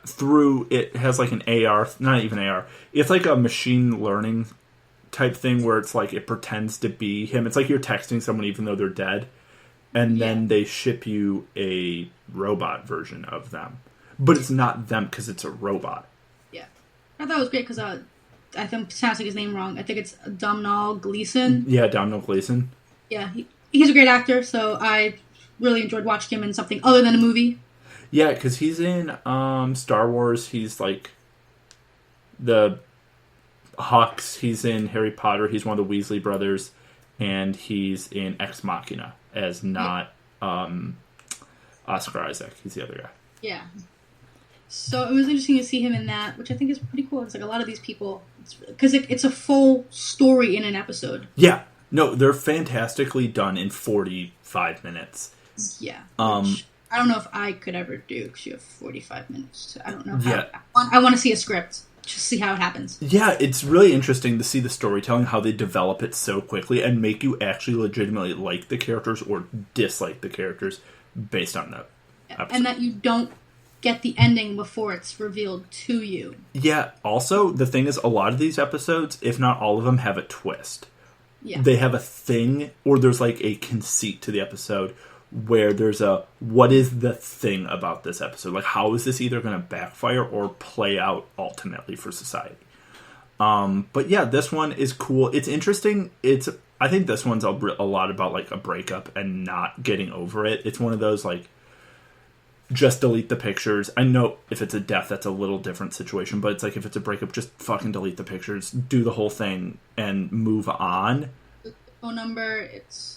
it has like an AR, not even AR. It's like a machine learning type thing where it's like it pretends to be him. It's like you're texting someone even though they're dead, and then they ship you a robot version of them. But it's not them because it's a robot. Yeah. I thought it was great because I think I'm pronouncing his name wrong. I think it's Domhnall Gleeson. Yeah, Domhnall Gleeson. Yeah, he's a great actor, so I really enjoyed watching him in something other than a movie. Yeah, because he's in Star Wars. He's like the Hux. He's in Harry Potter. He's one of the Weasley brothers. And he's in Ex Machina as not Oscar Isaac. He's the other guy. Yeah. So it was interesting to see him in that, which I think is pretty cool. It's like a lot of these people, because it's a full story in an episode. Yeah. No, they're fantastically done in 45 minutes. Yeah. Which I don't know if I could ever do, because you have 45 minutes. I don't know. Yeah. I want to see a script. Just see how it happens. Yeah, it's really interesting to see the storytelling, how they develop it so quickly and make you actually legitimately like the characters or dislike the characters based on that episode. And that you don't get the ending before it's revealed to you. Yeah, also, the thing is, a lot of these episodes, if not all of them, have a twist. Yeah. They have a thing, or there's like a conceit to the episode where there's what is the thing about this episode? Like, how is this either going to backfire or play out ultimately for society? But yeah, this one is cool. It's interesting. I think this one's a lot about like a breakup and not getting over it. It's one of those like, just delete the pictures. I know if it's a death, that's a little different situation, but it's like if it's a breakup, just fucking delete the pictures, do the whole thing, and move on. The phone number,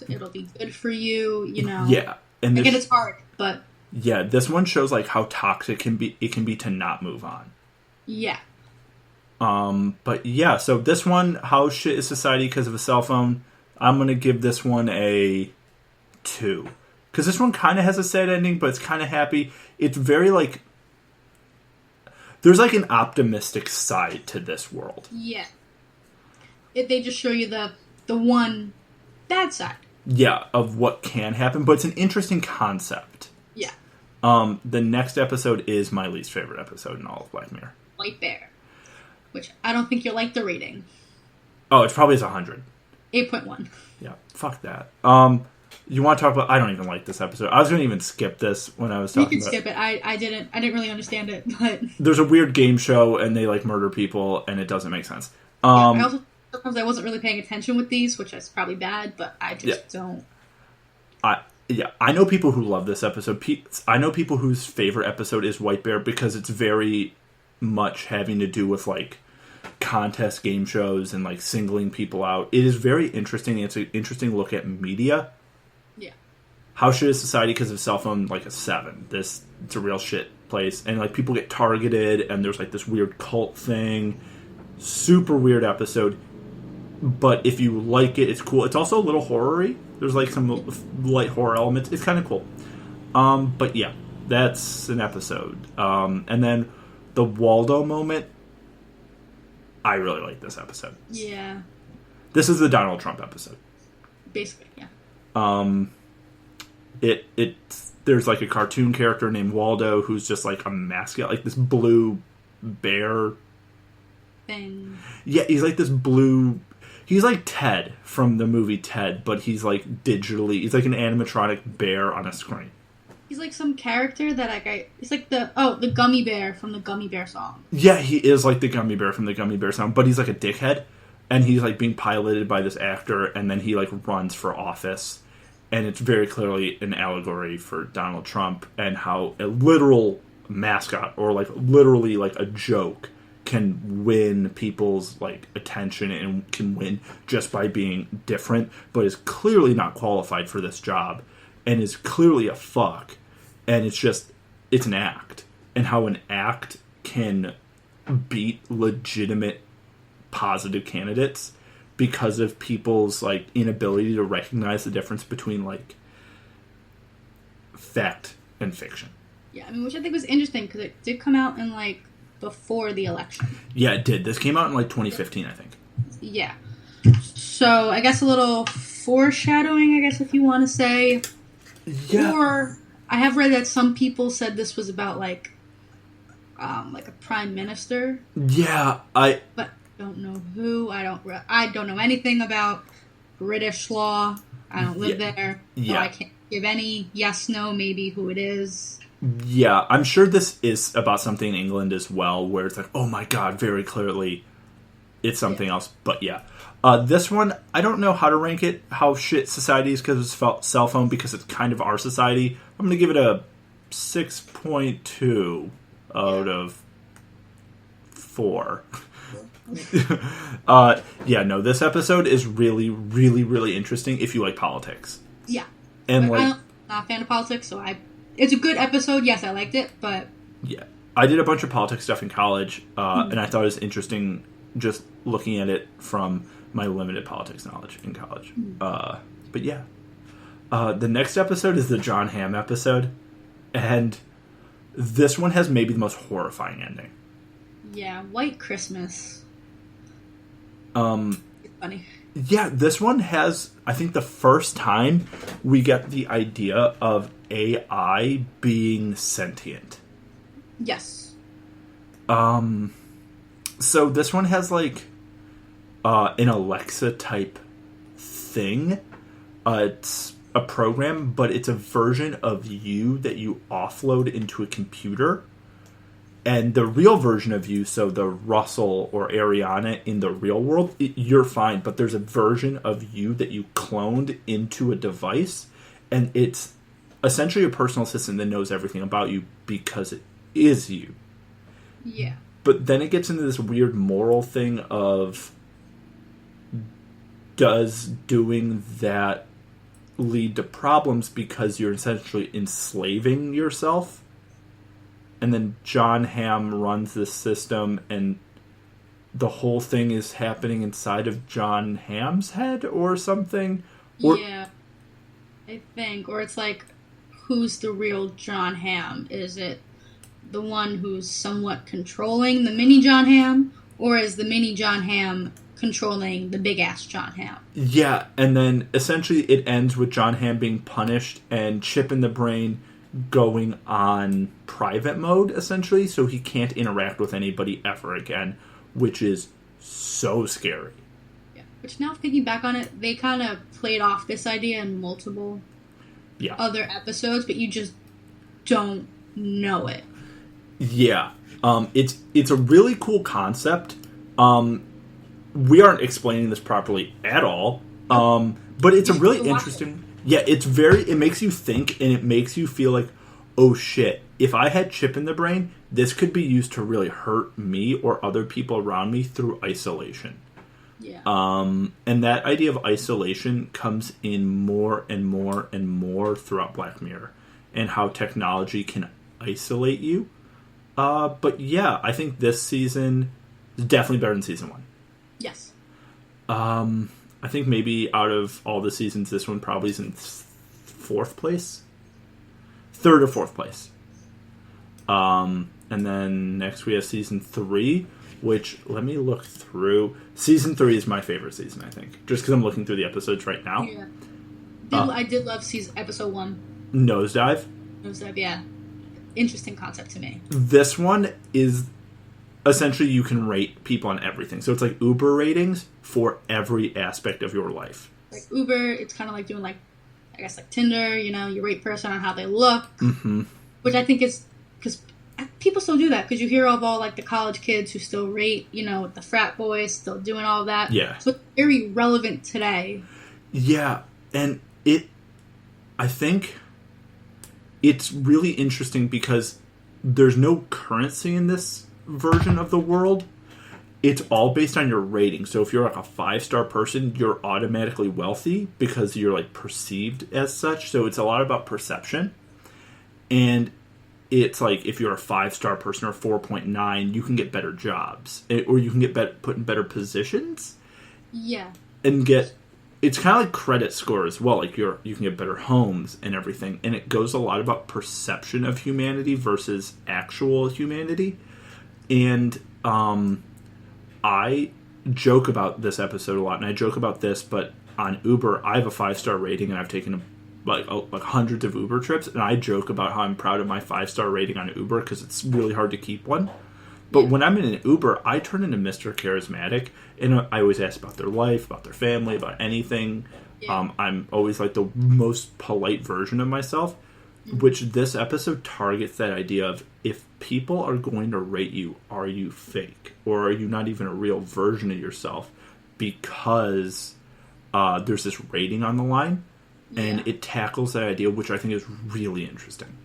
it'll be good for you, you know. Yeah, and again, it's hard, but yeah, this one shows like how toxic it can be to not move on. Yeah. But yeah, so this one, how shit is society because of a cell phone? I'm gonna give this one a 2. Because this one kind of has a sad ending, but it's kind of happy. It's very, like... There's, like, an optimistic side to this world. Yeah. They just show you the one bad side. Yeah, of what can happen. But it's an interesting concept. Yeah. The next episode is my least favorite episode in all of Black Mirror. White Bear. Which I don't think you'll like the rating. Oh, it's probably 100. 8.1. Yeah, fuck that. You want to talk about... I don't even like this episode. I was going to even skip this when I was talking about... You can skip it. I didn't really understand it, but... There's a weird game show, and they, like, murder people, and it doesn't make sense. Sometimes I wasn't really paying attention with these, which is probably bad, but I just don't... I know people who love this episode. I know people whose favorite episode is White Bear because it's very much having to do with, like, contest game shows and, like, singling people out. It is very interesting. It's an interesting look at media. Yeah. How shit is society because of cell phone? Like a 7. It's a real shit place. And like people get targeted and there's like this weird cult thing. Super weird episode. But if you like it, it's cool. It's also a little horror-y. There's like some light horror elements. It's kind of cool. But yeah, that's an episode. And then the Waldo moment. I really like this episode. Yeah. This is the Donald Trump episode. Basically, yeah. There's like a cartoon character named Waldo who's just like a mascot, like this blue bear thing. Yeah, he's like this blue. He's like Ted from the movie Ted, but he's like digitally. He's like an animatronic bear on a screen. He's like some character that he's like the gummy bear from the Gummy Bear song. Yeah, he is like the gummy bear from the Gummy Bear song, but he's like a dickhead, and he's like being piloted by this actor, and then he like runs for office, and it's very clearly an allegory for Donald Trump and how a literal mascot or like literally like a joke can win people's like attention and can win just by being different, but is clearly not qualified for this job. And is clearly a fuck, and it's an act, and how an act can beat legitimate positive candidates because of people's like inability to recognize the difference between like fact and fiction. Yeah, I mean, which I think was interesting because it did come out in like before the election. Yeah, it did. This came out in like 2015, I think. Yeah. So I guess a little foreshadowing, I guess, if you want to say. Yeah. Or I have read that some people said this was about like a prime minister. Yeah, but don't know who. I don't know anything about British law. I don't live there, so I can't give any yes, no, maybe who it is. Yeah, I'm sure this is about something in England as well, where it's like, oh my god, very clearly it's something else. But yeah. This one, I don't know how to rank it, how shit society is because it's cell phone, because it's kind of our society. I'm going to give it a 6.2 out of 4. This episode is really, really, really interesting if you like politics. Yeah. And but I'm not a fan of politics, so it's a good episode. Yes, I liked it, but... Yeah. I did a bunch of politics stuff in college, and I thought it was interesting just looking at it from my limited politics knowledge in college. But yeah. The next episode is the Jon Hamm episode, and this one has maybe the most horrifying ending. Yeah, White Christmas. It's funny. Yeah, this one has, I think, the first time we get the idea of AI being sentient. Yes. So this one has like an Alexa type thing. It's a program, but it's a version of you that you offload into a computer. And the real version of you, so the Russell or Arianna in the real world, you're fine. But there's a version of you that you cloned into a device. And it's essentially a personal assistant that knows everything about you because it is you. Yeah. But then it gets into this weird moral thing of, does doing that lead to problems because you're essentially enslaving yourself? And then Jon Hamm runs this system, and the whole thing is happening inside of Jon Hamm's head or something? Yeah, I think. Or it's like, who's the real Jon Hamm? Is it the one who's somewhat controlling the mini Jon Hamm? Or is the mini Jon Hamm controlling the big-ass Jon Hamm? Yeah, and then essentially it ends with Jon Hamm being punished and Chip in the Brain going on private mode, essentially, so he can't interact with anybody ever again, which is so scary. Yeah, which now thinking back on it, they kind of played off this idea in multiple other episodes, but you just don't know it. Yeah, it's a really cool concept. We aren't explaining this properly at all, but it's a really interesting... Yeah, it makes you think, and it makes you feel like, oh shit, if I had Chip in the Brain, this could be used to really hurt me or other people around me through isolation. Yeah. And that idea of isolation comes in more and more and more throughout Black Mirror, and how technology can isolate you. But yeah, I think this season is definitely better than season 1. Yes. I think maybe out of all the seasons, this one probably is in 4th place. 3rd or 4th place. And then next we have season 3, which, let me look through. Season 3 is my favorite season, I think. Just because I'm looking through the episodes right now. Yeah. I did love episode 1. Nosedive. Nosedive, yeah. Interesting concept to me. This one is essentially you can rate people on everything. So it's like Uber ratings for every aspect of your life. Like Uber, it's kind of like doing like, I guess like Tinder, you know, you rate person on how they look, which I think is, because people still do that, because you hear of all like the college kids who still rate, you know, the frat boys still doing all of that. Yeah. So it's very relevant today. Yeah, and I think it's really interesting because there's no currency in this version of the world. It's all based on your rating. So if you're like a 5-star person, you're automatically wealthy because you're like perceived as such. So it's a lot about perception. And it's like if you're a 5-star person or 4.9, you can get better jobs, or you can get put in better positions. Yeah. And it's kind of like credit score as well. Like you can get better homes and everything. And it goes a lot about perception of humanity versus actual humanity. And I joke about this episode a lot, and I joke about this, but on Uber, I have a 5-star rating, and I've taken like hundreds of Uber trips, and I joke about how I'm proud of my 5-star rating on Uber because it's really hard to keep one. But when I'm in an Uber, I turn into Mr. Charismatic, and I always ask about their life, about their family, about anything. Yeah. I'm always like the most polite version of myself, which this episode targets that idea of, if people are going to rate you, are you fake? Or are you not even a real version of yourself? Because there's this rating on the line, and it tackles that idea, which I think is really interesting.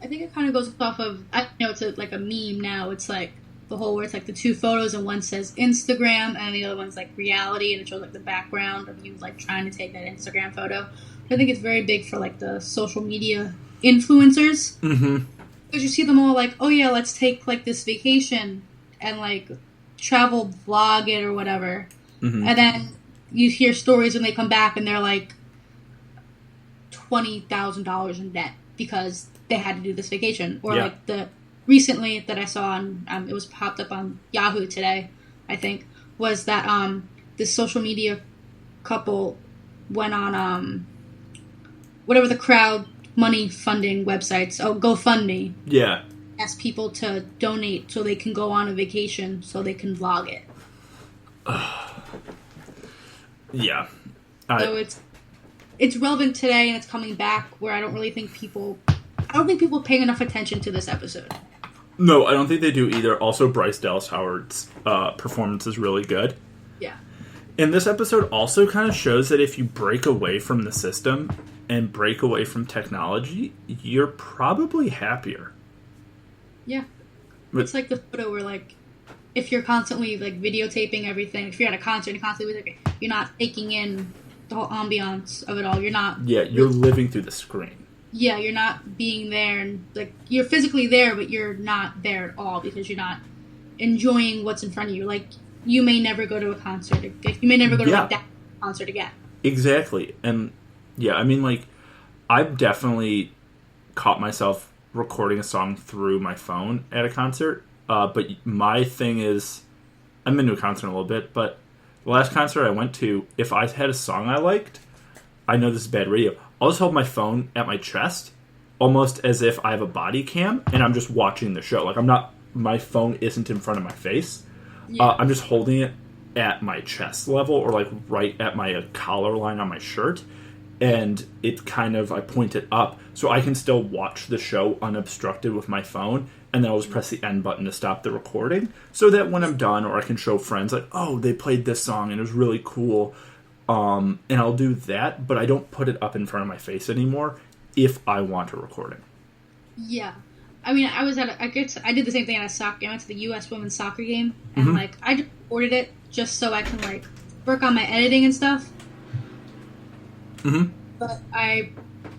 I think it kind of goes off of, I know it's like a meme now. It's like the whole where it's like the two photos, and one says Instagram, and the other one's like reality, and it shows like the background of you like trying to take that Instagram photo. I think it's very big for like the social media influencers. Mm-hmm. Because you see them all like, oh yeah, let's take like this vacation and like travel vlog it or whatever. Mm-hmm. And then you hear stories when they come back and they're like $20,000 in debt because they had to do this vacation. Or like the recently that I saw on, it was popped up on Yahoo today, I think, was that this social media couple went on whatever the crowd money funding websites, GoFundMe. Yeah. Ask people to donate so they can go on a vacation so they can vlog it. Yeah. So it's relevant today, and it's coming back, where I don't think people paying enough attention to this episode. No, I don't think they do either. Also, Bryce Dallas Howard's performance is really good. Yeah. And this episode also kind of shows that if you break away from the system and break away from technology, you're probably happier. Yeah. It's like the photo where, like, if you're constantly, like, videotaping everything, if you're at a concert and constantly, you're not taking in the whole ambiance of it all. You're not... Yeah, you're living through the screen. Yeah, you're not being there, and, like, you're physically there, but you're not there at all because you're not enjoying what's in front of you. Like, you may never go to a concert. You may never go to, like, that concert again. Exactly. And, yeah, I mean, like, I've definitely caught myself recording a song through my phone at a concert. But my thing is, I've been to a concert a little bit, but the last concert I went to, if I had a song I liked, I know this is bad radio, I'll just hold my phone at my chest, almost as if I have a body cam, and I'm just watching the show. Like, my phone isn't in front of my face. Yeah. I'm just holding it at my chest level, or like right at my collar line on my shirt. And it kind of, I point it up so I can still watch the show unobstructed with my phone, and then I'll just press the end button to stop the recording, so that when I'm done, or I can show friends, like, oh, they played this song and it was really cool, and I'll do that, but I don't put it up in front of my face anymore if I want a recording. Yeah. I mean, I did the same thing at a soccer game. I went to the U.S. women's soccer game, and, like, I just recorded it just so I can, like, work on my editing and stuff. Mm-hmm. But I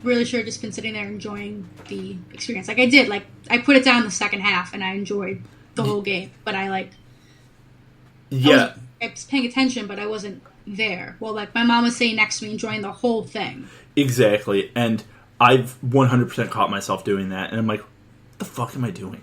really should have just been sitting there enjoying the experience. Like I did. Like I put it down the second half and I enjoyed the whole game. But I was paying attention, but I wasn't there. Well, like my mom was sitting next to me enjoying the whole thing. Exactly. And I've 100% caught myself doing that. And I'm like, what the fuck am I doing?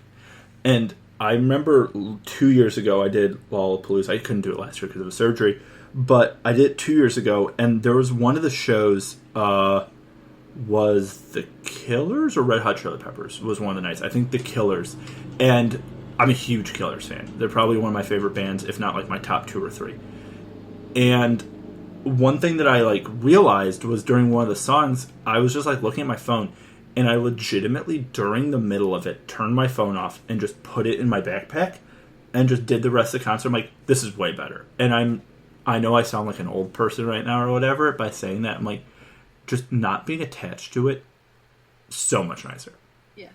And I remember 2 years ago I did Lollapalooza. I couldn't do it last year because of a surgery. But I did it 2 years ago, and there was one of the shows, was The Killers or Red Hot Chili Peppers was one of the nights. I think The Killers. And I'm a huge Killers fan. They're probably one of my favorite bands, if not like my top 2 or 3. And one thing that I like realized was during one of the songs, I was just like looking at my phone, and I legitimately during the middle of it turned my phone off and just put it in my backpack and just did the rest of the concert. I'm like, this is way better. And I know I sound like an old person right now or whatever by saying that. I'm like, just not being attached to it, so much nicer. Yeah.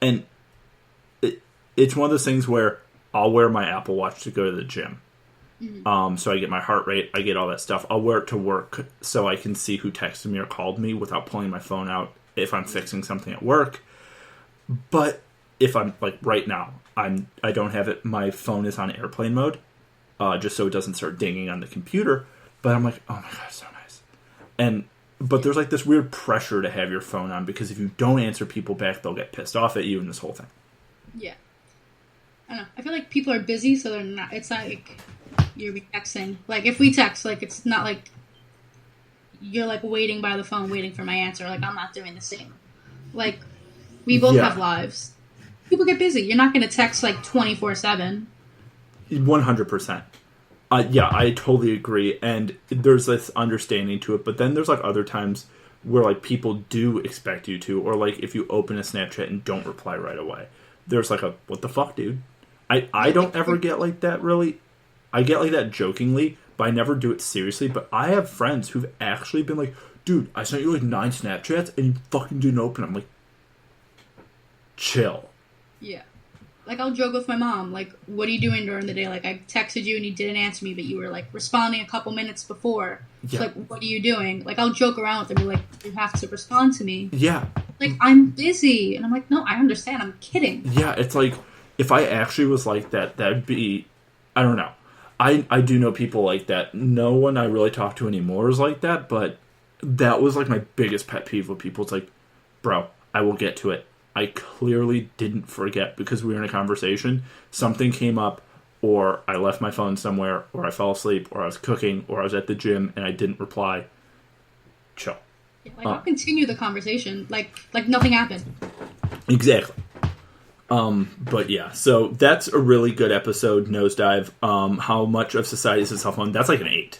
And it's one of those things where I'll wear my Apple Watch to go to the gym. Mm-hmm. So I get my heart rate, I get all that stuff. I'll wear it to work so I can see who texted me or called me without pulling my phone out if I'm fixing something at work. But if I'm, like, right now, I don't have it, my phone is on airplane mode, just so it doesn't start dinging on the computer. But I'm like, oh my god, so nice. But there's, like, this weird pressure to have your phone on, because if you don't answer people back, they'll get pissed off at you and this whole thing. Yeah. I don't know. I feel like people are busy, so they're not, it's not like you're texting. Like, if we text, like, it's not like you're, like, waiting by the phone, waiting for my answer. Like, I'm not doing the same. Like, we both have lives. People get busy. You're not going to text, like, 24/7. 100%. Yeah, I totally agree. And there's this understanding to it. But then there's, like, other times where, like, people do expect you to. Or, like, if you open a Snapchat and don't reply right away. There's, like, a, what the fuck, dude? I don't ever get like that, really. I get like that jokingly, but I never do it seriously. But I have friends who've actually been like, dude, I sent you like 9 Snapchats and you fucking didn't open them. I'm like, chill. Yeah. Like, I'll joke with my mom, like, what are you doing during the day? Like, I texted you and you didn't answer me, but you were, like, responding a couple minutes before. Yeah. So, like, what are you doing? Like, I'll joke around with her, be like, you have to respond to me. Yeah. Like, I'm busy. And I'm like, no, I understand. I'm kidding. Yeah, it's like, if I actually was like that, that'd be, I don't know. I do know people like that. No one I really talk to anymore is like that, but that was, like, my biggest pet peeve with people. It's like, bro, I will get to it. I clearly didn't forget because we were in a conversation. Something came up, or I left my phone somewhere, or I fell asleep, or I was cooking, or I was at the gym and I didn't reply. Chill. Yeah, like, I'll continue the conversation like nothing happened. Exactly. But yeah, so that's a really good episode, Nosedive. How much of society is a cell phone? That's like an 8.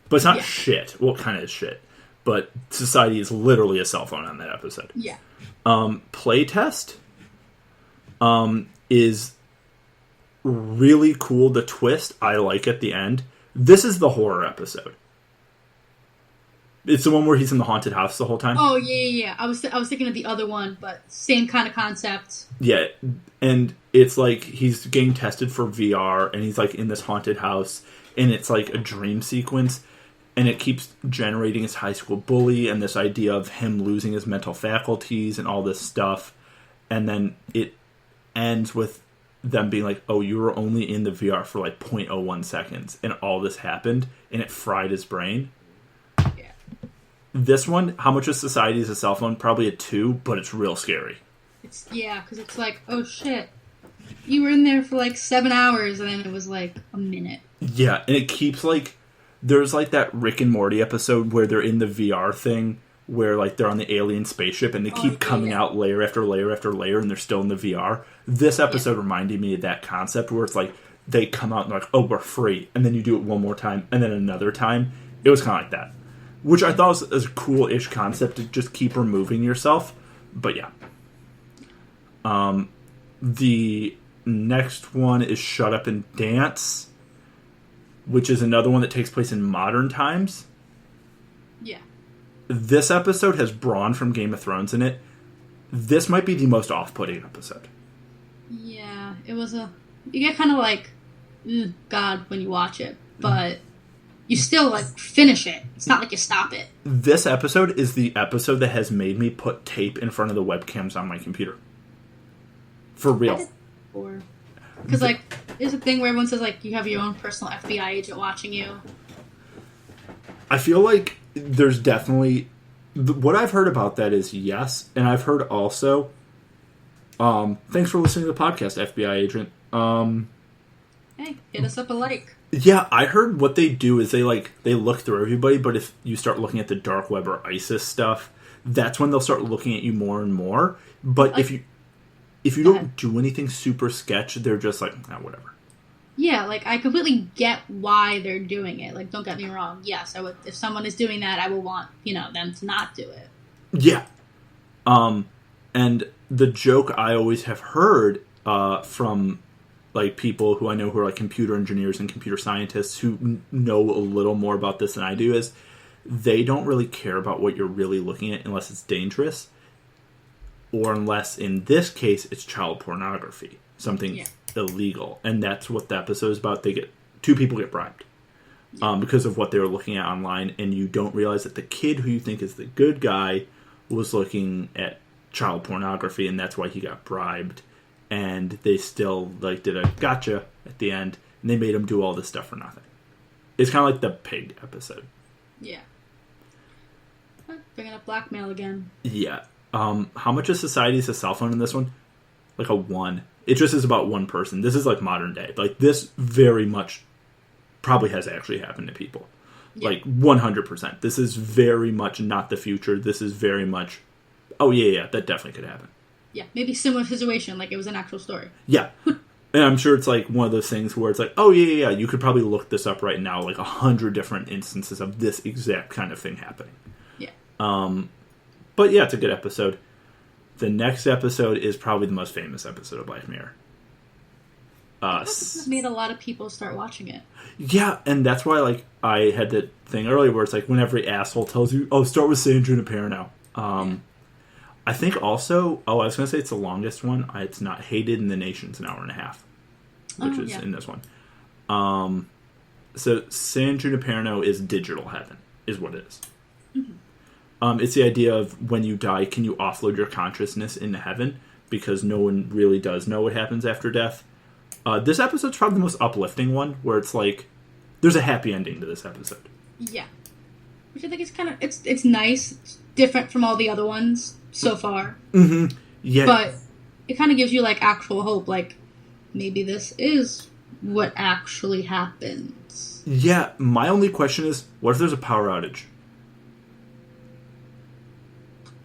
But it's not shit. Well, it kind of is shit. But society is literally a cell phone on that episode. Yeah. Playtest is really cool. The twist I like at the end. This is the horror episode. It's the one where he's in the haunted house the whole time. Oh yeah. I was thinking of the other one, but same kind of concept. Yeah, and it's like he's getting tested for VR, and he's like in this haunted house, and it's like a dream sequence. And it keeps generating his high school bully and this idea of him losing his mental faculties and all this stuff. And then it ends with them being like, oh, you were only in the VR for like 0.01 seconds. And all this happened. And it fried his brain. Yeah. This one, how much of society is a cell phone? Probably a 2, but it's real scary. Because it's like, oh shit. You were in there for like 7 hours and then it was like a minute. Yeah, and it keeps like... There's, like, that Rick and Morty episode where they're in the VR thing, where, like, they're on the alien spaceship, and they keep coming out layer after layer after layer, and they're still in the VR. This episode reminded me of that concept, where it's, like, they come out and they're like, oh, we're free, and then you do it one more time, and then another time. It was kind of like that. Which I thought was a cool-ish concept to just keep removing yourself. But, yeah. The next one is Shut Up and Dance, which is another one that takes place in modern times. Yeah. This episode has Braun from Game of Thrones in it. This might be the most off-putting episode. Yeah, it was you get kind of like, God, when you watch it, but you still, like, finish it. It's not like you stop it. This episode is the episode that has made me put tape in front of the webcams on my computer. For real. Because, like, there's a thing where everyone says, like, you have your own personal FBI agent watching you. I feel like there's definitely... What I've heard about that is yes, and I've heard also... thanks for listening to the podcast, FBI agent. Hey, hit us up a like. Yeah, I heard what they do is they look through everybody, but if you start looking at the dark web or ISIS stuff, that's when they'll start looking at you more and more. But if you... if you don't do anything super sketch, they're just like, whatever. Yeah, like, I completely get why they're doing it. Like, don't get me wrong. Yes, I would. If someone is doing that, I would want, them to not do it. Yeah. And the joke I always have heard from, like, people who I know who are, like, computer engineers and computer scientists who know a little more about this than I do is they don't really care about what you're really looking at unless it's dangerous. Or unless, in this case, it's child pornography. Something illegal. And that's what the episode is about. Two people get bribed. Because of what they were looking at online. And you don't realize that the kid who you think is the good guy was looking at child pornography. And that's why he got bribed. And they still, like, did a gotcha at the end. And they made him do all this stuff for nothing. It's kind of like the pig episode. Yeah. Bringing up blackmail again. Yeah. How much of society is a cell phone in this one? Like a 1. It just is about one person. This is like modern day. Like, this very much probably has actually happened to people. Yeah. Like, 100%. This is very much not the future. This is very much, that definitely could happen. Yeah, maybe similar situation, like it was an actual story. Yeah. And I'm sure it's like one of those things where it's like, you could probably look this up right now, like 100 different instances of this exact kind of thing happening. Yeah. But yeah, it's a good episode. The next episode is probably the most famous episode of Black Mirror. This has made a lot of people start watching it. Yeah, and that's why, like, I had that thing earlier where it's like when every asshole tells you, start with Sandra and Aparo now. I think also, I was going to say it's the longest one. It's not. Hated in the Nation's an hour and a half, which is in this one. So San Junipero is digital heaven, is what it is. Mm-hmm. It's the idea of when you die, can you offload your consciousness into heaven? Because no one really does know what happens after death. This episode's probably the most uplifting one, where it's like, there's a happy ending to this episode. Yeah. Which I think is kind of, it's nice. It's different from all the other ones so far. Mm-hmm. Yeah. But it kind of gives you, like, actual hope. Like, maybe this is what actually happens. Yeah, my only question is, what if there's a power outage?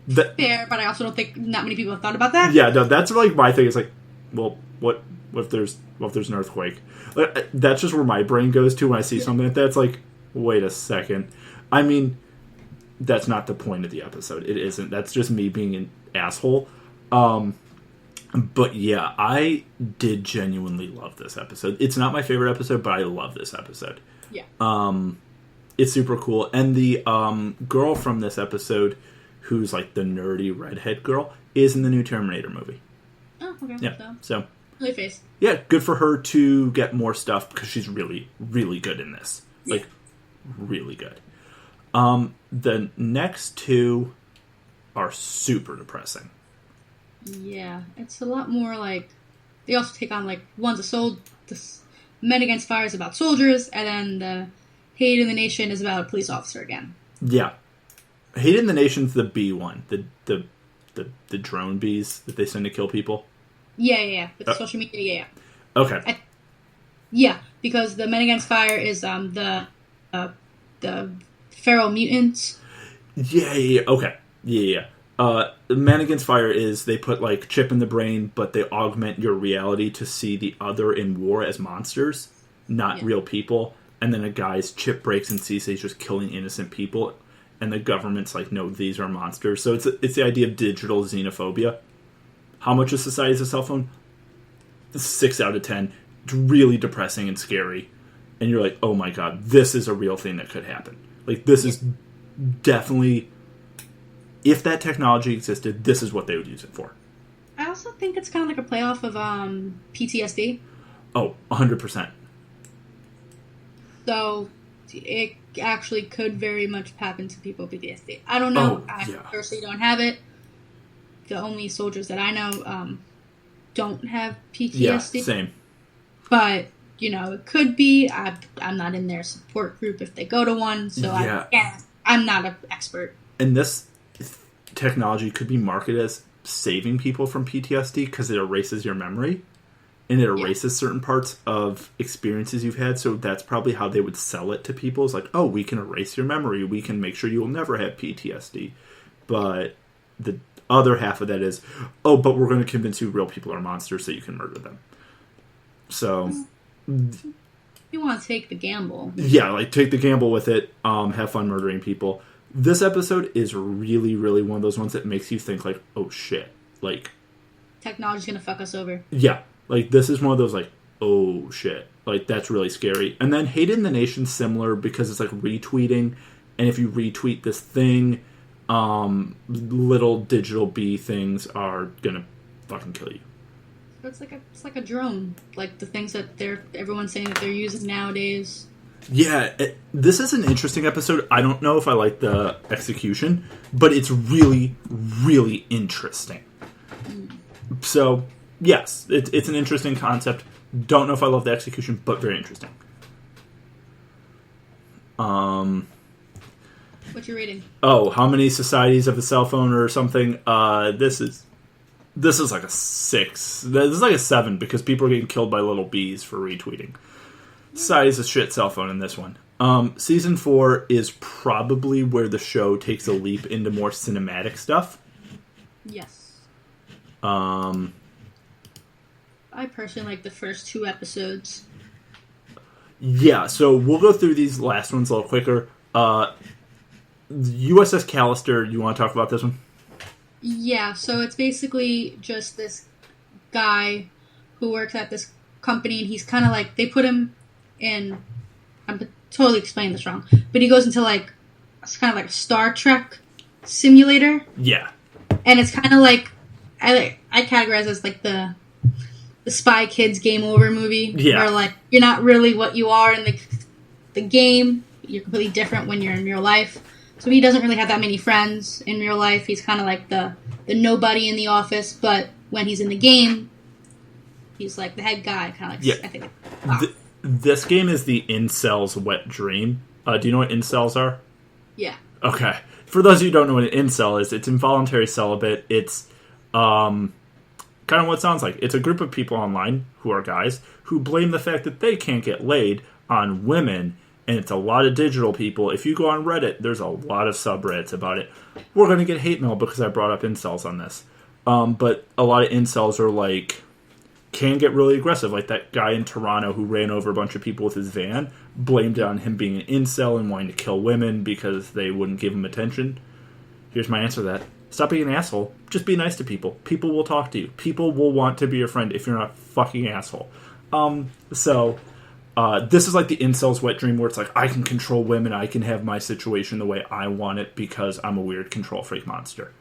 Fair, but I also don't think not many people have thought about that. Yeah, no, that's like my thing. It's like, well, what if there's an earthquake? That's just where my brain goes to when I see something like that. It's like, wait a second. I mean, that's not the point of the episode. It isn't. That's just me being an asshole. But yeah, I did genuinely love this episode. It's not my favorite episode, but I love this episode. Yeah. It's super cool. And the girl from this episode, who's like the nerdy redhead girl, is in the new Terminator movie. Oh, okay. Yeah. So really face. Yeah, good for her to get more stuff because she's really, really good in this. Yeah. Like, really good. The next two are super depressing. Yeah, it's a lot more like, they also take on, like, one's the Men Against Fire is about soldiers, and then the Hate in the Nation is about a police officer again. Yeah. Hate in the Nation's the bee one. The drone bees that they send to kill people. Yeah. With social media, yeah. Okay. Yeah, because the Men Against Fire is the feral mutants. Yeah. Okay. Yeah. The Man Against Fire is they put, like, chip in the brain, but they augment your reality to see the other in war as monsters, not real people. And then a guy's chip breaks and sees he's just killing innocent people, and the government's like, no, these are monsters. So it's the idea of digital xenophobia. How much of society is a cell phone? 6 out of 10. It's really depressing and scary. And you're like, oh my god, this is a real thing that could happen. Like, this is definitely... If that technology existed, this is what they would use it for. I also think it's kind of like a playoff of PTSD. Oh, 100%. So, it actually could very much happen to people with PTSD. I don't know. I personally don't have it. The only soldiers that I know don't have PTSD. Yeah, same. But, it could be. I'm not in their support group if they go to one, so I'm not an expert. And this technology could be marketed as saving people from PTSD because it erases your memory and it erases certain parts of experiences you've had. So that's probably how they would sell it to people. It's like, oh, we can erase your memory. We can make sure you will never have PTSD. But other half of that is, oh, but we're going to convince you real people are monsters so you can murder them. So, you want to take the gamble. Yeah, like, take the gamble with it. Have fun murdering people. This episode is really, really one of those ones that makes you think, like, oh, shit. Like, technology's going to fuck us over. Yeah. Like, this is one of those, like, oh, shit. Like, that's really scary. And then Hated in the Nation's similar because it's, like, retweeting. And if you retweet this thing, little digital bee things are going to fucking kill you. It's like a drone, like the things that everyone's saying that they're using nowadays. Yeah, this is an interesting episode. I don't know if I like the execution, but it's really, really interesting. So, yes, it's an interesting concept. Don't know if I love the execution, but very interesting. What's your rating? Oh, how many societies have a cell phone or something? This is like a 6. This is like a 7 because people are getting killed by little bees for retweeting. Society's a shit cell phone in this one. Season 4 is probably where the show takes a leap into more cinematic stuff. Yes. I personally like the first 2 episodes. Yeah, so we'll go through these last ones a little quicker. USS Callister, you want to talk about this one? Yeah, so it's basically just this guy who works at this company, and he's kind of like, they put him in, I'm totally explaining this wrong, but he goes into like, it's kind of like a Star Trek simulator. Yeah. And it's kind of like, I categorize it as like the Spy Kids Game Over movie. Yeah. Where like, you're not really what you are in the game, you're completely different when you're in real life. So he doesn't really have that many friends in real life. He's kind of like the nobody in the office, but when he's in the game, he's like the head guy, kind of like, yeah. I think. This game is the incel's wet dream. Do you know what incels are? Yeah. Okay. For those of you who don't know what an incel is, it's involuntary celibate. It's kind of what it sounds like. It's a group of people online who are guys who blame the fact that they can't get laid on women. And it's a lot of digital people. If you go on Reddit, there's a lot of subreddits about it. We're going to get hate mail because I brought up incels on this. But a lot of incels are like, can get really aggressive. Like that guy in Toronto who ran over a bunch of people with his van, blamed it on him being an incel and wanting to kill women because they wouldn't give him attention. Here's my answer to that. Stop being an asshole. Just be nice to people. People will talk to you. People will want to be your friend if you're not a fucking asshole. This is like the incel's wet dream where it's like, I can control women, I can have my situation the way I want it because I'm a weird control freak monster.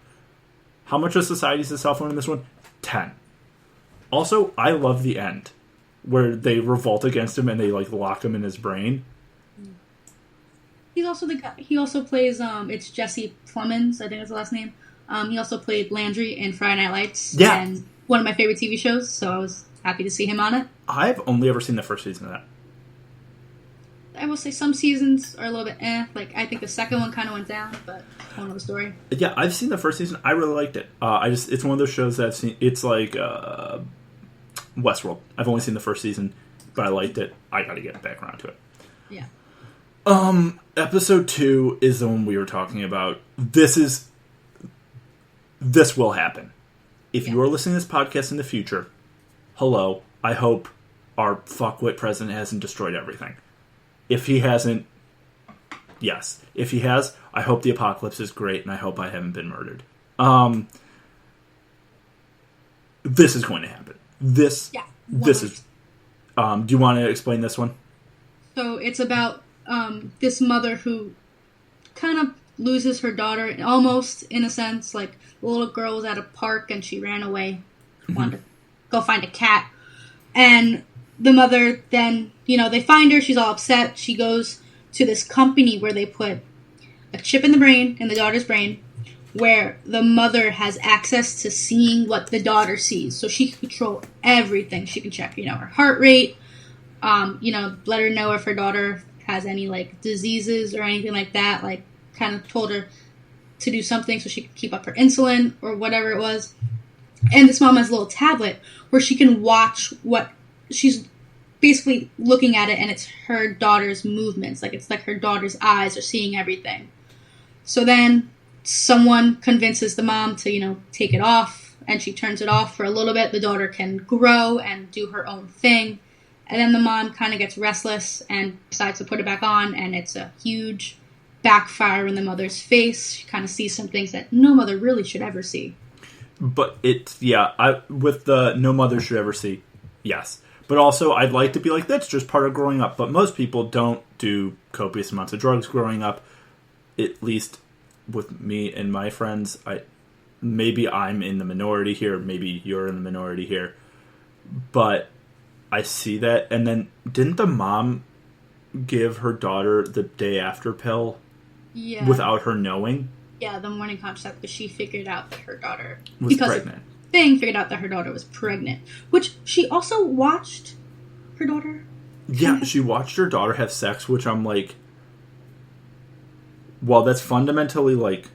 How much of society's a cell phone in this one? 10. Also, I love the end where they revolt against him and they like lock him in his brain. He's also the guy, he also plays, it's Jesse Plemons, I think that's the last name. He also played Landry in Friday Night Lights. Yeah. And one of my favorite TV shows, so I was happy to see him on it. I've only ever seen the first season of that. I will say some seasons are a little bit like, I think the second one kind of went down, but I don't know the story. Yeah, I've seen the first season. I really liked it. It's one of those shows that I've seen. It's like Westworld. I've only seen the first season, but I liked it. I got to get back around to it. Yeah. Episode 2 is the one we were talking about. This will happen. If you are listening to this podcast in the future, hello, I hope our fuckwit president hasn't destroyed everything. If he hasn't, yes. If he has, I hope the apocalypse is great, and I hope I haven't been murdered. This is going to happen. This is... do you want to explain this one? So it's about this mother who kind of loses her daughter, almost, in a sense. Like, the little girl was at a park, and she ran away. Wanted to go find a cat. And the mother then, they find her. She's all upset. She goes to this company where they put a chip in the daughter's brain, where the mother has access to seeing what the daughter sees. So she can control everything. She can check, her heart rate, let her know if her daughter has any, like, diseases or anything like that. Like, kind of told her to do something so she could keep up her insulin or whatever it was. And this mom has a little tablet where she can watch what she's basically looking at it, and it's her daughter's movements. Like, it's like her daughter's eyes are seeing everything. So then someone convinces the mom to, take it off, and she turns it off for a little bit. The daughter can grow and do her own thing. And then the mom kind of gets restless and decides to put it back on, and it's a huge backfire in the mother's face. She kind of sees some things that no mother really should ever see. But with the no mother should ever see, yes. But also, I'd like to be like, that's just part of growing up. But most people don't do copious amounts of drugs growing up. At least with me and my friends, maybe I'm in the minority here. Maybe you're in the minority here. But I see that. And then, didn't the mom give her daughter the day after pill? Yeah. Without her knowing? Yeah, the morning contraceptive, because she figured out that her daughter was pregnant. Figured out that her daughter was pregnant, which she also watched her daughter. Yeah, she watched her daughter have sex, which I'm like, while that's fundamentally like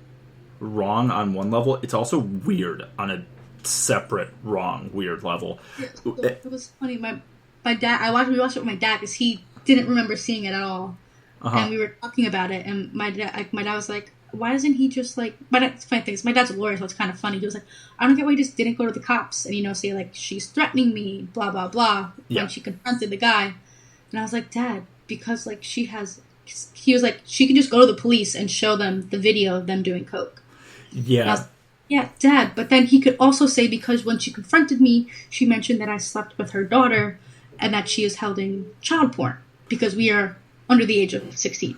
wrong on one level, it's also weird on a separate wrong weird level. It was funny. My dad, we watched it with my dad because he didn't remember seeing it at all. And we were talking about it, and my dad was like, why doesn't he just, like... It's funny thing is, my dad's a lawyer, so it's kind of funny. He was like, I don't get why he just didn't go to the cops and, say, like, she's threatening me, blah, blah, blah, when she confronted the guy. And I was like, Dad, because, like, she has... He was like, she can just go to the police and show them the video of them doing coke. Yeah. And I was like, yeah, Dad. But then he could also say, because when she confronted me, she mentioned that I slept with her daughter and that she is held in child porn because we are under the age of 16.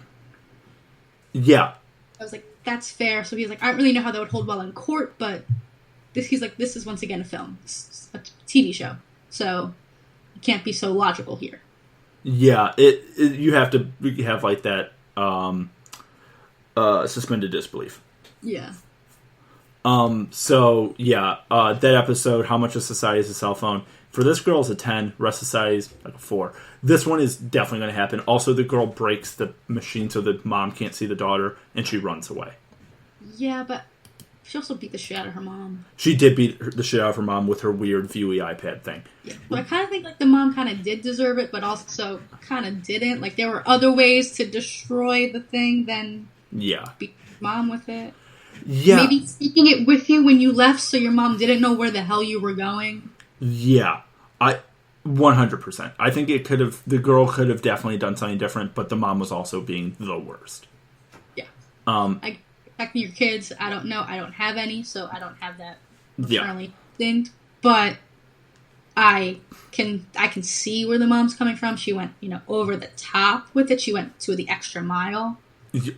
Yeah. I was like, that's fair. So he's like, I don't really know how that would hold well in court, but he's like, this is once again a film. It's a TV show. So you can't be so logical here. Yeah, you have to have like that suspended disbelief. Yeah. So yeah, that episode, How Much of Society is a Cell Phone? For this girl is a 10, rest of society is like a 4. This one is definitely going to happen. Also, the girl breaks the machine so the mom can't see the daughter, and she runs away. Yeah, but she also beat the shit out of her mom. She did beat the shit out of her mom with her weird Viewy iPad thing. Yeah, but I kind of think like the mom kind of did deserve it, but also kind of didn't. Like there were other ways to destroy the thing than beat mom with it. Yeah. Maybe taking it with you when you left so your mom didn't know where the hell you were going. Yeah. 100%. I think the girl could have definitely done something different, but the mom was also being the worst. Yeah. Protecting your kids, I don't know. I don't have any, so I don't have that internally thing. But I can see where the mom's coming from. She went, over the top with it. She went to the extra mile.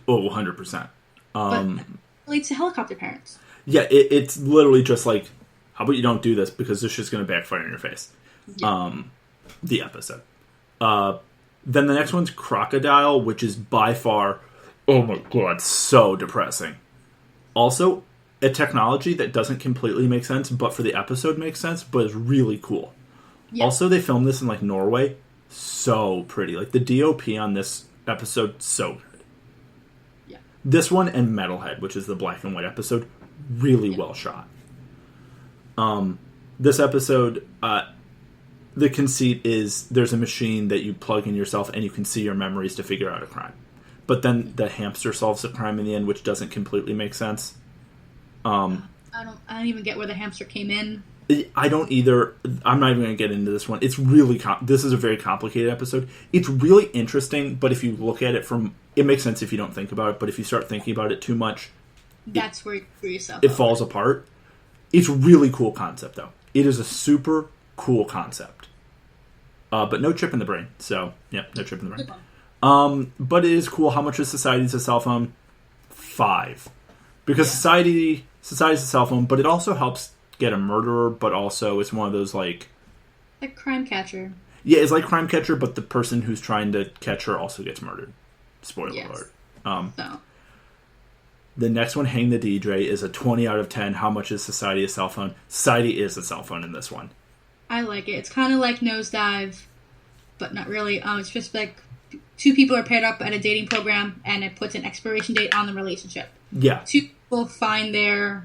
Oh, 100%. But that relates to helicopter parents. Yeah, it's literally just like, how about you don't do this because this shit's going to backfire in your face. Yeah. The episode. Then the next one's Crocodile, which is by far, oh my god, so depressing. Also, a technology that doesn't completely make sense, but for the episode makes sense, but is really cool. Yeah. Also, they filmed this in like Norway. So pretty. Like the DOP on this episode, so good. Yeah. This one and Metalhead, which is the black and white episode, really well shot. This episode, the conceit is there's a machine that you plug in yourself and you can see your memories to figure out a crime. But then the hamster solves the crime in the end, which doesn't completely make sense. I don't even get where the hamster came in. I don't either. I'm not even going to get into this one. It's really this is a very complicated episode. It's really interesting, but if you look at it it makes sense if you don't think about it. But if you start thinking about it too much, that's where you screw yourself. It falls apart. It's a really cool concept, though. It is a super cool concept. But no chip in the brain. So, yeah, no chip in the brain. But it is cool. How much is society is a cell phone? 5. Because society is a cell phone, but it also helps get a murderer, but also it's one of those, like Crime Catcher. Yeah, it's like Crime Catcher, but the person who's trying to catch her also gets murdered. Spoiler alert. So. The next one, Hang the DJ, is a 20 out of 10. How much is society a cell phone? Society is a cell phone in this one. I like it. It's kind of like Nosedive, but not really. It's just like 2 people are paired up at a dating program, and it puts an expiration date on the relationship. Yeah. 2 people find the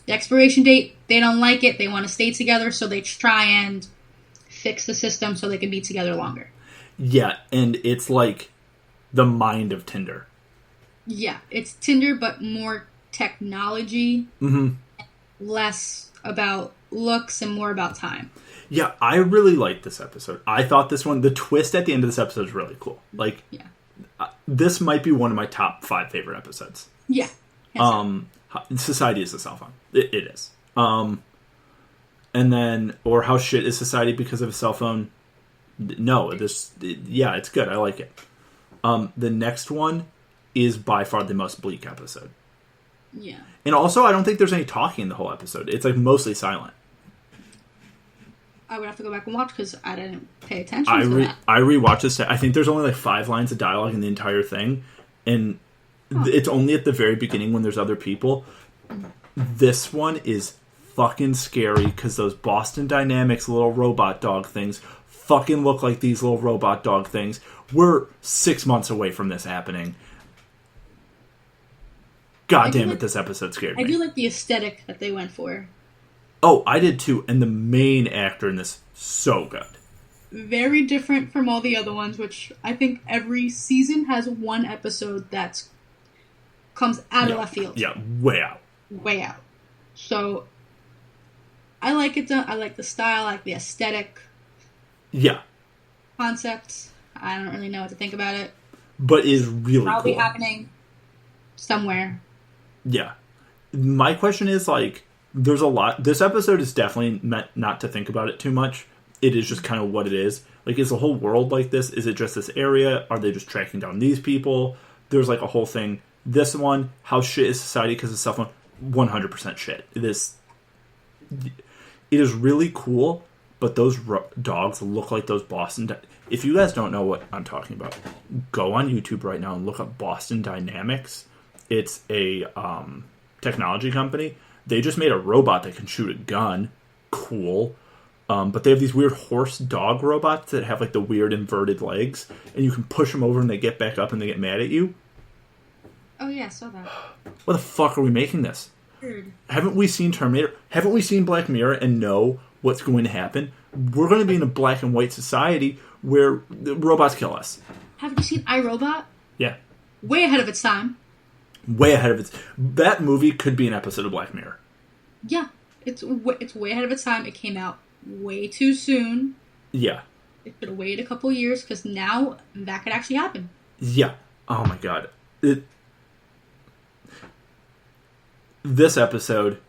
expiration date. They don't like it. They want to stay together, so they try and fix the system so they can be together longer. Yeah, and it's like the mind of Tinder. Yeah, it's Tinder, but more technology, less about looks and more about time. Yeah, I really liked this episode. I thought this one, the twist at the end of this episode is really cool. Like, this might be one of my top 5 favorite episodes. Yeah. Society is a cell phone. It is. And then, or how shit is society because of a cell phone? No, it's good. I like it. The next one is by far the most bleak episode. Yeah. And also, I don't think there's any talking in the whole episode. It's like mostly silent. I would have to go back and watch because I didn't pay attention to that. I rewatched this. I think there's only like 5 lines of dialogue in the entire thing. And it's only at the very beginning when there's other people. This one is fucking scary because those Boston Dynamics little robot dog things fucking look like these little robot dog things. We're 6 months away from this happening. God damn it, this episode scared me. I do like the aesthetic that they went for. Oh, I did too. And the main actor in this, so good. Very different from all the other ones, which I think every season has one episode that comes out of left field. Yeah, way out. Way out. So, I like it. I like the style, I like the aesthetic. Yeah. Concept. I don't really know what to think about it. But is really Probably cool. happening somewhere. Yeah. My question is, like, there's a lot. This episode is definitely meant not to think about it too much. It is just kind of what it is. Like, is the whole world like this? Is it just this area? Are they just tracking down these people? There's, like, a whole thing. This one, how shit is society because of cell phone? 100% shit. It is really cool, but those dogs look like those Boston... If you guys don't know what I'm talking about, go on YouTube right now and look up Boston Dynamics. It's a technology company. They just made a robot that can shoot a gun. Cool. But they have these weird horse-dog robots that have like the weird inverted legs, and you can push them over and they get back up and they get mad at you. Oh yeah, I saw that. What the fuck are we making this? Weird. Haven't we seen Terminator? Haven't we seen Black Mirror and know what's going to happen? We're going to be in a black and white society where the robots kill us. Have you seen iRobot? Yeah. Way ahead of its time. Way ahead of its... That movie could be an episode of Black Mirror. Yeah. It's way ahead of its time. It came out way too soon. Yeah. It could have waited a couple years because now that could actually happen. Yeah. Oh my god. This episode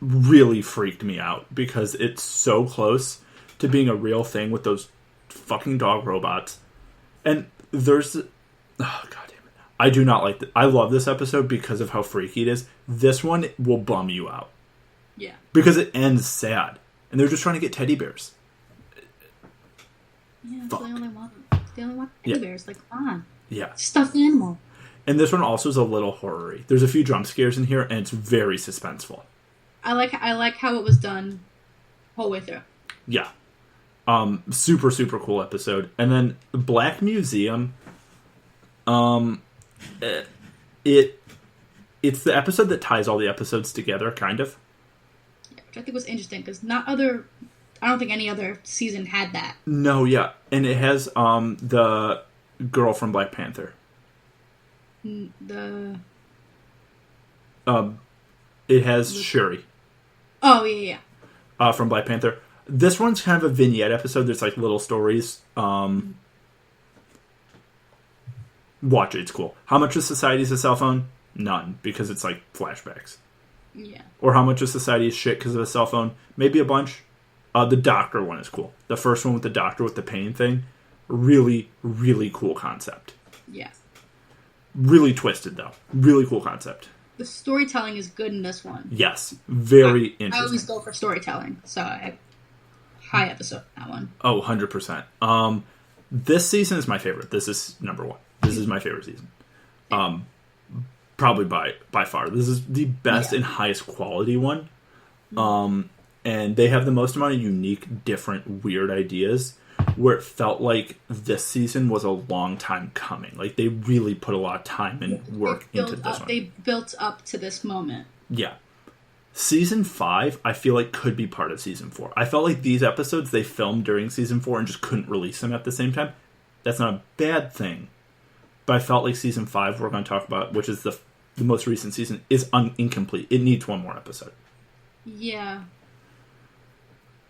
really freaked me out because it's so close to being a real thing with those fucking dog robots. And there's... Oh, god damn it. I do not like... I love this episode because of how freaky it is. This one will bum you out. Yeah. Because it ends sad. And they're just trying to get teddy bears. Yeah, that's what they only want. They only want teddy bears. Like, come on. Yeah. Stuffed animal. And this one also is a little horror-y. There's a few jump scares in here, and it's very suspenseful. I like how it was done whole way through. Yeah. Super, super cool episode. And then Black Museum, it's the episode that ties all the episodes together, kind of. Yeah, which I think was interesting, because I don't think any other season had that. No, yeah. And it has the girl from Black Panther. It has Shuri. Oh, yeah. From Black Panther. This one's kind of a vignette episode. There's like little stories. Watch it. It's cool. How much of society is a cell phone? None, because it's like flashbacks. Yeah. Or how much of society is shit because of a cell phone? Maybe a bunch. The doctor one is cool. The first one with the doctor with the pain thing. Really, really cool concept. Yeah. Really twisted, though. Really cool concept. The storytelling is good in this one. Yes. Very interesting. I always go for storytelling, so high episode on that one. Oh, 100%. This season is my favorite. This is number 1. This is my favorite season. Probably by far. This is the best and highest quality one. And they have the most amount of unique, different, weird ideas, where it felt like this season was a long time coming. Like, they really put a lot of time and work into this one. They built up to this moment. Yeah. Season 5, I feel like, could be part of Season 4. I felt like these episodes they filmed during Season 4 and just couldn't release them at the same time. That's not a bad thing. But I felt like Season 5 we're going to talk about, which is the the most recent season, is incomplete. It needs one more episode. Yeah.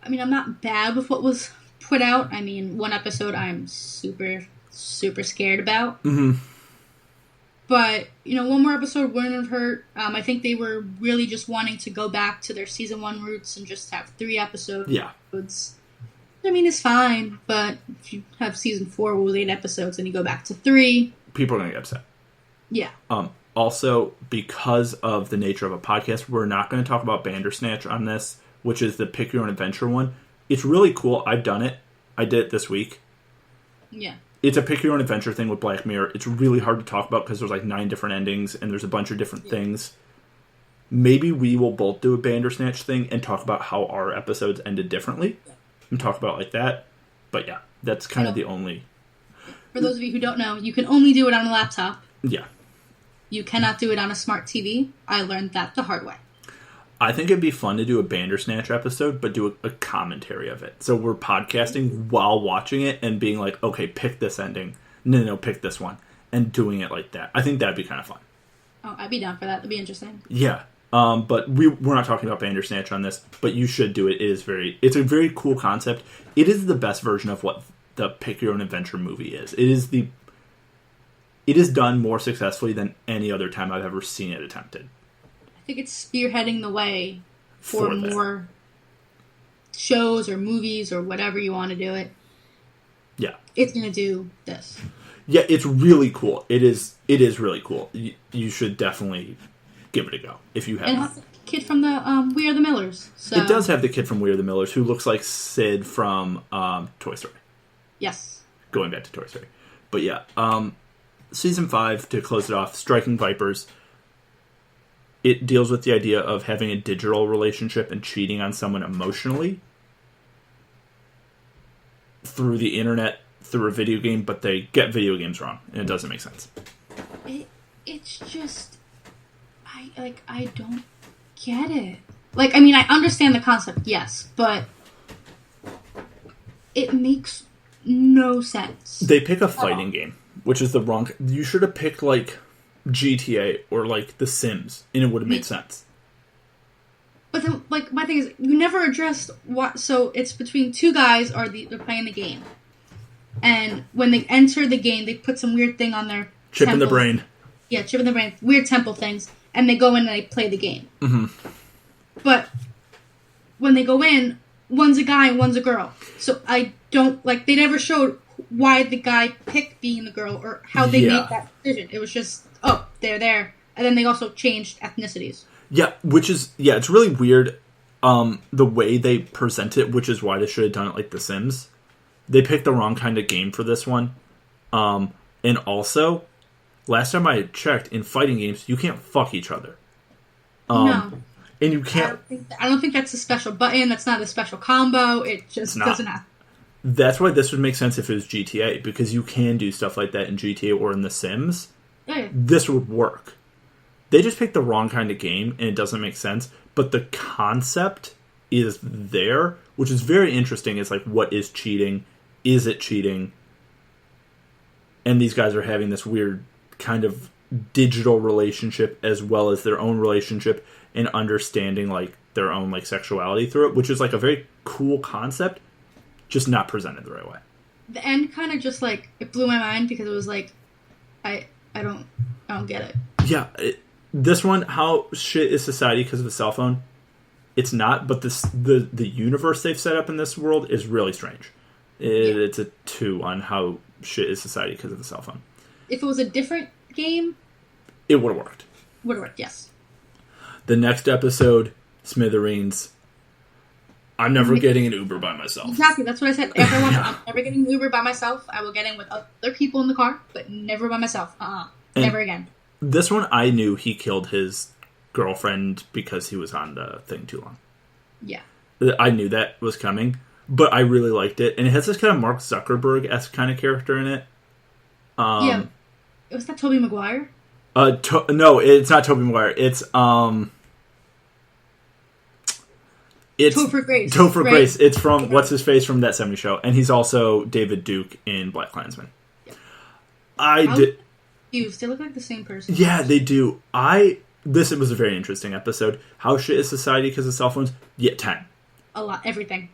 I mean, I'm not bad with what was put out. I mean, one episode I'm super, super scared about. Mm-hmm. But, one more episode wouldn't have hurt. I think they were really just wanting to go back to their season 1 roots and just have 3 episodes. Yeah. I mean, it's fine, but if you have season 4 with 8 episodes and you go back to 3... people are going to get upset. Yeah. Also, because of the nature of a podcast, we're not going to talk about Bandersnatch on this, which is the Pick Your Own Adventure one. It's really cool. I've done it. I did it this week. Yeah. It's a Pick Your Own Adventure thing with Black Mirror. It's really hard to talk about because there's like 9 different endings and there's a bunch of different things. Maybe we will both do a Bandersnatch thing and talk about how our episodes ended differently and talk about like that. But yeah, that's kind of the only... For those of you who don't know, you can only do it on a laptop. Yeah. You cannot do it on a smart TV. I learned that the hard way. I think it'd be fun to do a Bandersnatch episode, but do a commentary of it. So we're podcasting while watching it and being like, okay, pick this ending. No, pick this one. And doing it like that. I think that'd be kind of fun. Oh, I'd be down for that. That'd be interesting. Yeah. But we're not talking about Bandersnatch on this, but you should do it. It's a very cool concept. It is the best version of what the Pick Your Own Adventure movie is. It is done more successfully than any other time I've ever seen it attempted. I think it's spearheading the way for more shows or movies or whatever you want to do it. Yeah. It's going to do this. Yeah, it's really cool. It is really cool. You should definitely give it a go if you haven't. And it has the kid from the We Are the Millers. So. It does have the kid from We Are the Millers who looks like Sid from Toy Story. Yes. Going back to Toy Story. But yeah, Season 5, to close it off, Striking Vipers. It deals with the idea of having a digital relationship and cheating on someone emotionally through the internet, through a video game, but they get video games wrong, and it doesn't make sense. It's just... I don't get it. Like, I mean, I understand the concept, yes, but it makes no sense. They pick a fighting game, which is the wrong... You should have picked, like, GTA or, like, The Sims, and it would have made sense. But then, like, my thing is, you never addressed what... So, it's between 2 guys, they're playing the game. And when they enter the game, they put some weird thing on their Chip in the brain. Yeah, chip in the brain. Weird temple things. And they go in and they play the game. Mm-hmm. But when they go in, one's a guy and one's a girl. So I don't... Like, they never showed why the guy picked being the girl or how they made that decision. It was just, oh, they're there. And then they also changed ethnicities. Yeah, which is... Yeah, it's really weird the way they present it, which is why they should have done it like The Sims. They picked the wrong kind of game for this one. And also, last time I checked, in fighting games, you can't fuck each other. No. And you can't... I don't think that's a special button. That's not a special combo. It just doesn't happen. That's why this would make sense if it was GTA, because you can do stuff like that in GTA or in The Sims. Yeah. This would work. They just picked the wrong kind of game, and it doesn't make sense. But the concept is there, which is very interesting. It's like, what is cheating? Is it cheating? And these guys are having this weird kind of digital relationship as well as their own relationship and understanding like their own like sexuality through it, which is like a very cool concept, just not presented the right way. The end kind of just like it blew my mind because it was like I don't get it. Yeah, this one, how shit is society because of a cell phone? It's not, but the universe they've set up in this world is really strange. It's a 2 on how shit is society because of the cell phone. If it was a different game, it would have worked. Would have worked, yes. The next episode, Smithereens. I'm never getting an Uber by myself. Exactly, that's what I said. I'm never getting an Uber by myself. I will get in with other people in the car, but never by myself. Never again. This one, I knew he killed his girlfriend because he was on the thing too long. Yeah. I knew that was coming, but I really liked it. And it has this kind of Mark Zuckerberg-esque kind of character in it. Yeah. Was that Tobey Maguire? No, it's not Tobey Maguire. It's Topher Grace. Topher Grace. It's from what's his face from That 70s Show, and he's also David Duke in BlacKkKlansman. Yep. confused. They look like the same person. Yeah, they do. This was a very interesting episode. How shit is society because of cell phones? Yeah, 10. A lot. Everything.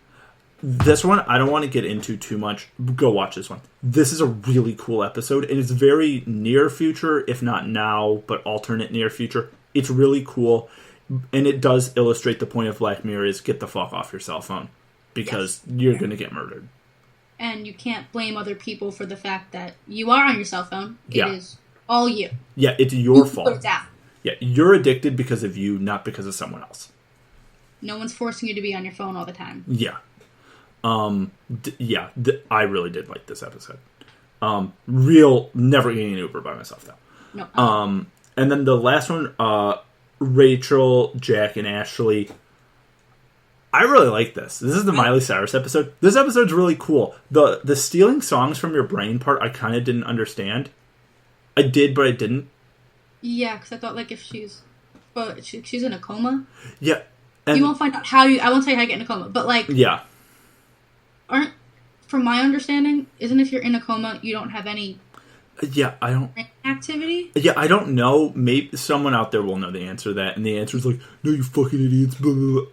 This one, I don't want to get into too much. Go watch this one. This is a really cool episode, and it's very near future, if not now, but alternate near future. It's really cool, and it does illustrate the point of Black Mirror is get the fuck off your cell phone, because you're going to get murdered. And you can't blame other people for the fact that you are on your cell phone. It is all you. Yeah, it's your fault. Put it down. Yeah, you're addicted because of you, not because of someone else. No one's forcing you to be on your phone all the time. Yeah. I really did like this episode. Never getting an Uber by myself, though. No. And then the last one, Rachel, Jack, and Ashley. I really like this. This is the Miley Cyrus episode. This episode's really cool. The stealing songs from your brain part, I kind of didn't understand. I did, but I didn't. Yeah, because I thought, like, if she's in a coma. Yeah. And you won't find out how I won't tell you how to get in a coma, but, like... Yeah. From my understanding, isn't if you're in a coma, you don't have any... Yeah, I don't... activity? Yeah, I don't know. Maybe someone out there will know the answer to that, and the answer is like, no, you fucking idiots, blah, blah, blah.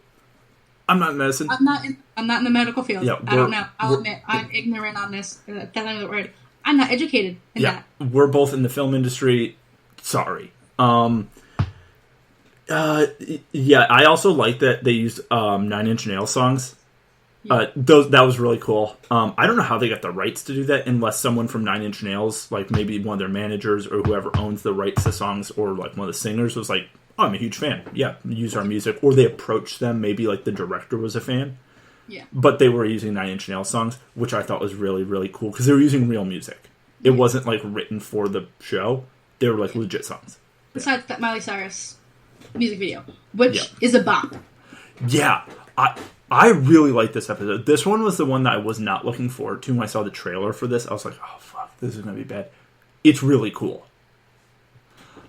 I'm not in medicine. I'm not in the medical field. Yeah, I don't know. I'll admit, I'm ignorant on this. That's not the word. I'm not educated in that. We're both in the film industry. Sorry. I also like that they used 9 Inch Nails songs. That was really cool. I don't know how they got the rights to do that unless someone from 9 Inch Nails, like maybe one of their managers or whoever owns the rights to songs, or like one of the singers was like, oh, I'm a huge fan. Yeah, use our music. Or they approached them. Maybe like the director was a fan. Yeah. But they were using 9 Inch Nails songs, which I thought was really, really cool because they were using real music. It wasn't like written for the show. They were like legit songs. Besides that Miley Cyrus music video, which is a bop. Yeah. I really like this episode. This one was the one that I was not looking forward to when I saw the trailer for this. I was like, oh, fuck, this is going to be bad. It's really cool.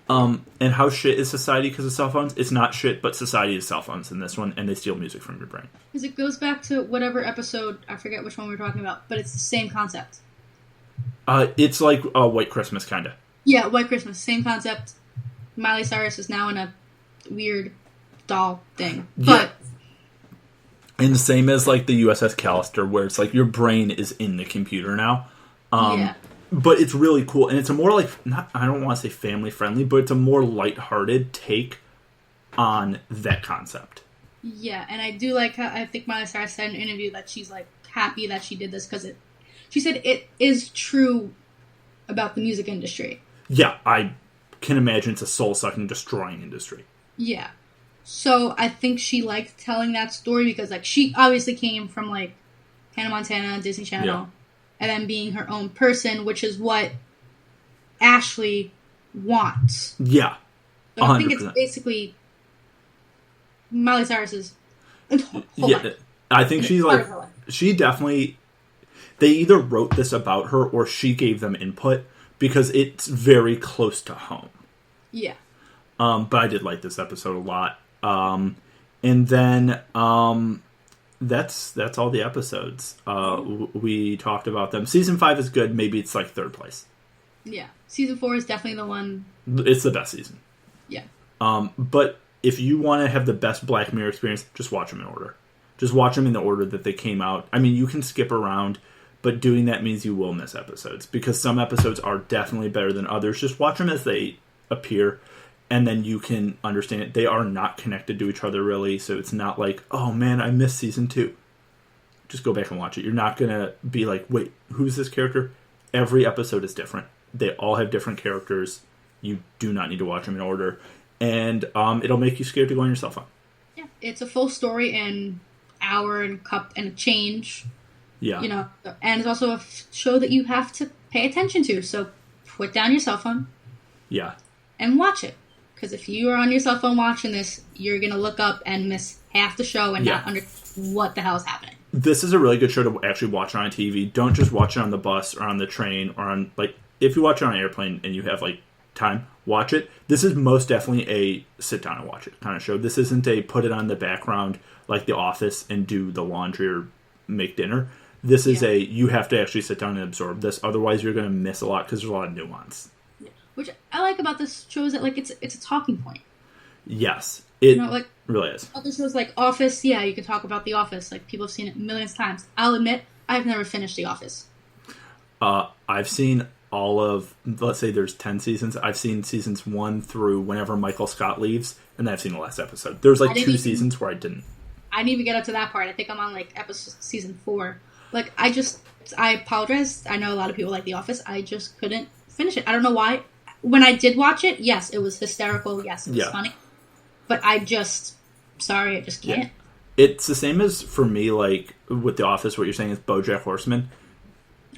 And how shit is society because of cell phones? It's not shit, but society is cell phones in this one, and they steal music from your brain. Because it goes back to whatever episode, I forget which one we were talking about, but it's the same concept. It's like White Christmas, kind of. Yeah, White Christmas, same concept. Miley Cyrus is now in a weird doll thing. But... And the same as like the USS Callister, where it's like your brain is in the computer now. But it's really cool, and it's a more like, I don't want to say family friendly, but it's a more lighthearted take on that concept. Yeah, and I do like how I think Miley Cyrus said in an interview that she's like happy that she did this because she said it is true about the music industry. Yeah, I can imagine it's a soul-sucking, destroying industry. Yeah. So I think she liked telling that story because like she obviously came from like Hannah Montana, Disney Channel, and then being her own person, which is what Ashley wants. Yeah. So I think it's basically Miley Cyrus's whole life. I think she's like, she definitely, they either wrote this about her or she gave them input because it's very close to home. Yeah. But I did like this episode a lot. And then that's all the episodes. We talked about them. Season 5 is good. Maybe it's like 3rd place. Yeah. Season 4 is definitely the one. It's the best season. Yeah. But if you want to have the best Black Mirror experience, just watch them in order. Just watch them in the order that they came out. I mean, you can skip around, but doing that means you will miss episodes because some episodes are definitely better than others. Just watch them as they appear, and then you can understand it. They are not connected to each other, really, so it's not like, oh, man, I missed season 2. Just go back and watch it. You're not going to be like, wait, who's this character? Every episode is different. They all have different characters. You do not need to watch them in order. And it'll make you scared to go on your cell phone. Yeah, it's a full story in hour and cup and a change. Yeah. You know, and it's also a show that you have to pay attention to. So put down your cell phone. Yeah. And watch it. Because if you are on your cell phone watching this, you're going to look up and miss half the show and not understand what the hell is happening. This is a really good show to actually watch on TV. Don't just watch it on the bus or on the train or on, like, if you watch it on an airplane and you have, like, time, watch it. This is most definitely a sit down and watch it kind of show. This isn't a put it on the background like The Office and do the laundry or make dinner. This is you have to actually sit down and absorb this. Otherwise, you're going to miss a lot because there's a lot of nuance. Yeah. Which I like about this show is that, like, it's a talking point. Yes. It like, really is. Other shows like Office, yeah, you can talk about The Office. Like, people have seen it millions of times. I'll admit, I've never finished The Office. I've seen all of, let's say there's 10 seasons. I've seen seasons 1 through whenever Michael Scott leaves, and then I've seen the last episode. There's like 2 seasons where I didn't. I didn't even get up to that part. I think I'm on like season 4. Like, I apologize. I know a lot of people like The Office. I just couldn't finish it. I don't know why. When I did watch it, yes, it was hysterical. Yes, it was funny. But I just can't. Yeah. It's the same as, for me, like, with The Office, what you're saying is BoJack Horseman.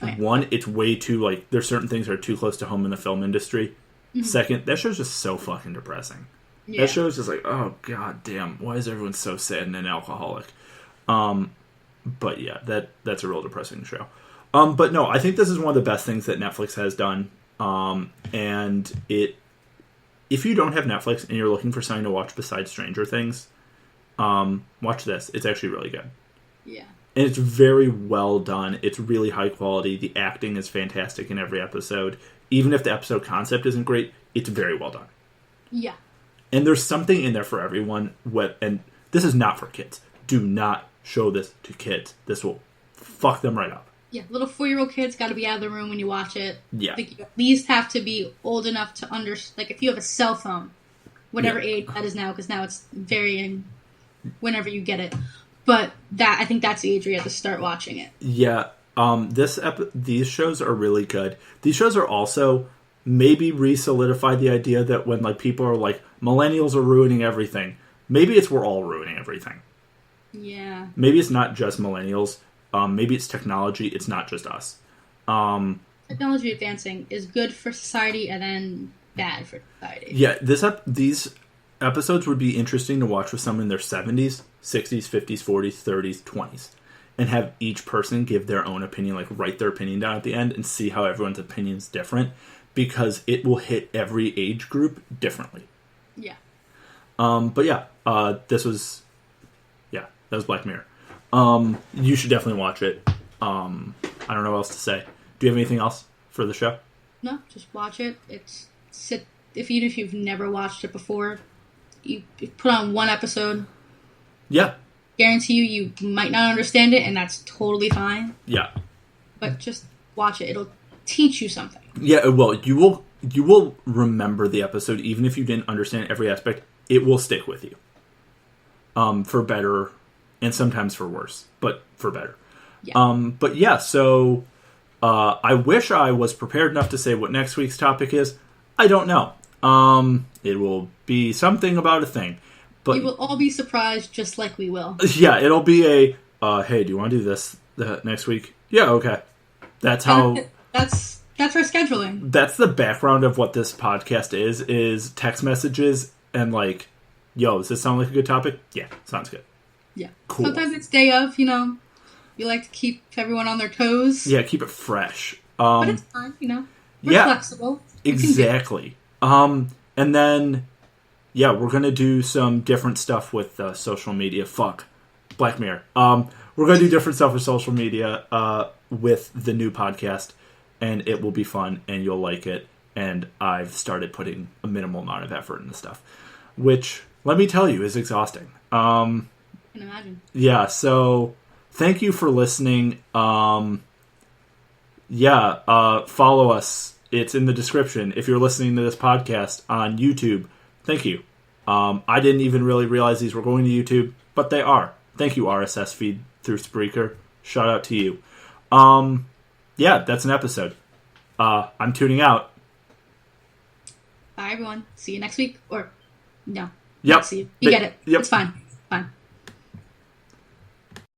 Okay. One, it's way too, like, there's certain things that are too close to home in the film industry. Mm-hmm. Second, that show's just so fucking depressing. Yeah. That show's just like, oh, god damn, why is everyone so sad and an alcoholic? But yeah, that's a real depressing show. But no, I think this is one of the best things that Netflix has done. And if you don't have Netflix and you're looking for something to watch besides Stranger Things, watch this. It's actually really good. Yeah. And it's very well done. It's really high quality. The acting is fantastic in every episode. Even if the episode concept isn't great, it's very well done. Yeah. And there's something in there for everyone. And this is not for kids. Do not show this to kids. This will fuck them right up. Yeah, little 4-year-old kids got to be out of the room when you watch it. Yeah. Like, you at least have to be old enough to understand. Like, if you have a cell phone, whatever age that is now, because now it's varying whenever you get it. But I think that's the age where you have to start watching it. Yeah. These shows are really good. These shows are also maybe re-solidify the idea that when, like, people are like, millennials are ruining everything. Maybe it's we're all ruining everything. Yeah. Maybe it's not just millennials. Maybe it's technology. It's not just us. Technology advancing is good for society and then bad for society. Yeah, these episodes would be interesting to watch with someone in their 70s, 60s, 50s, 40s, 30s, 20s. And have each person give their own opinion, like write their opinion down at the end and see how everyone's opinion is different. Because it will hit every age group differently. Yeah. But yeah, that was Black Mirror. You should definitely watch it. I don't know what else to say. Do you have anything else for the show? No, just watch it. Even if you've never watched it before, you put on one episode. Yeah. Guarantee you might not understand it, and that's totally fine. Yeah. But just watch it. It'll teach you something. Yeah, well, you will remember the episode, even if you didn't understand every aspect. It will stick with you. For better, and sometimes for worse, but for better. Yeah. But yeah, so I wish I was prepared enough to say what next week's topic is. I don't know. It will be something about a thing. But you will all be surprised, just like we will. Yeah, it'll be a, hey, do you want to do this next week? Yeah, okay. That's how... That's our scheduling. That's the background of what this podcast is text messages and like, yo, does this sound like a good topic? Yeah, sounds good. Yeah. Cool. Sometimes it's day of, you like to keep everyone on their toes. Yeah, keep it fresh. But it's fun, We're flexible. Exactly. And then, yeah, we're going to do some different stuff with social media. Fuck. Black Mirror. We're going to do different stuff with social media with the new podcast, and it will be fun, and you'll like it. And I've started putting a minimal amount of effort into stuff, which, let me tell you, is exhausting. I can imagine. Yeah, so thank you for listening. Follow us. It's in the description. If you're listening to this podcast on YouTube, thank you. I didn't even really realize these were going to YouTube, but they are. Thank you, RSS feed through Spreaker. Shout out to you. Yeah, that's an episode. I'm tuning out. Bye, everyone. See you next week. Or, no. Yep. See you. You get it. Yep. It's fine. Fine.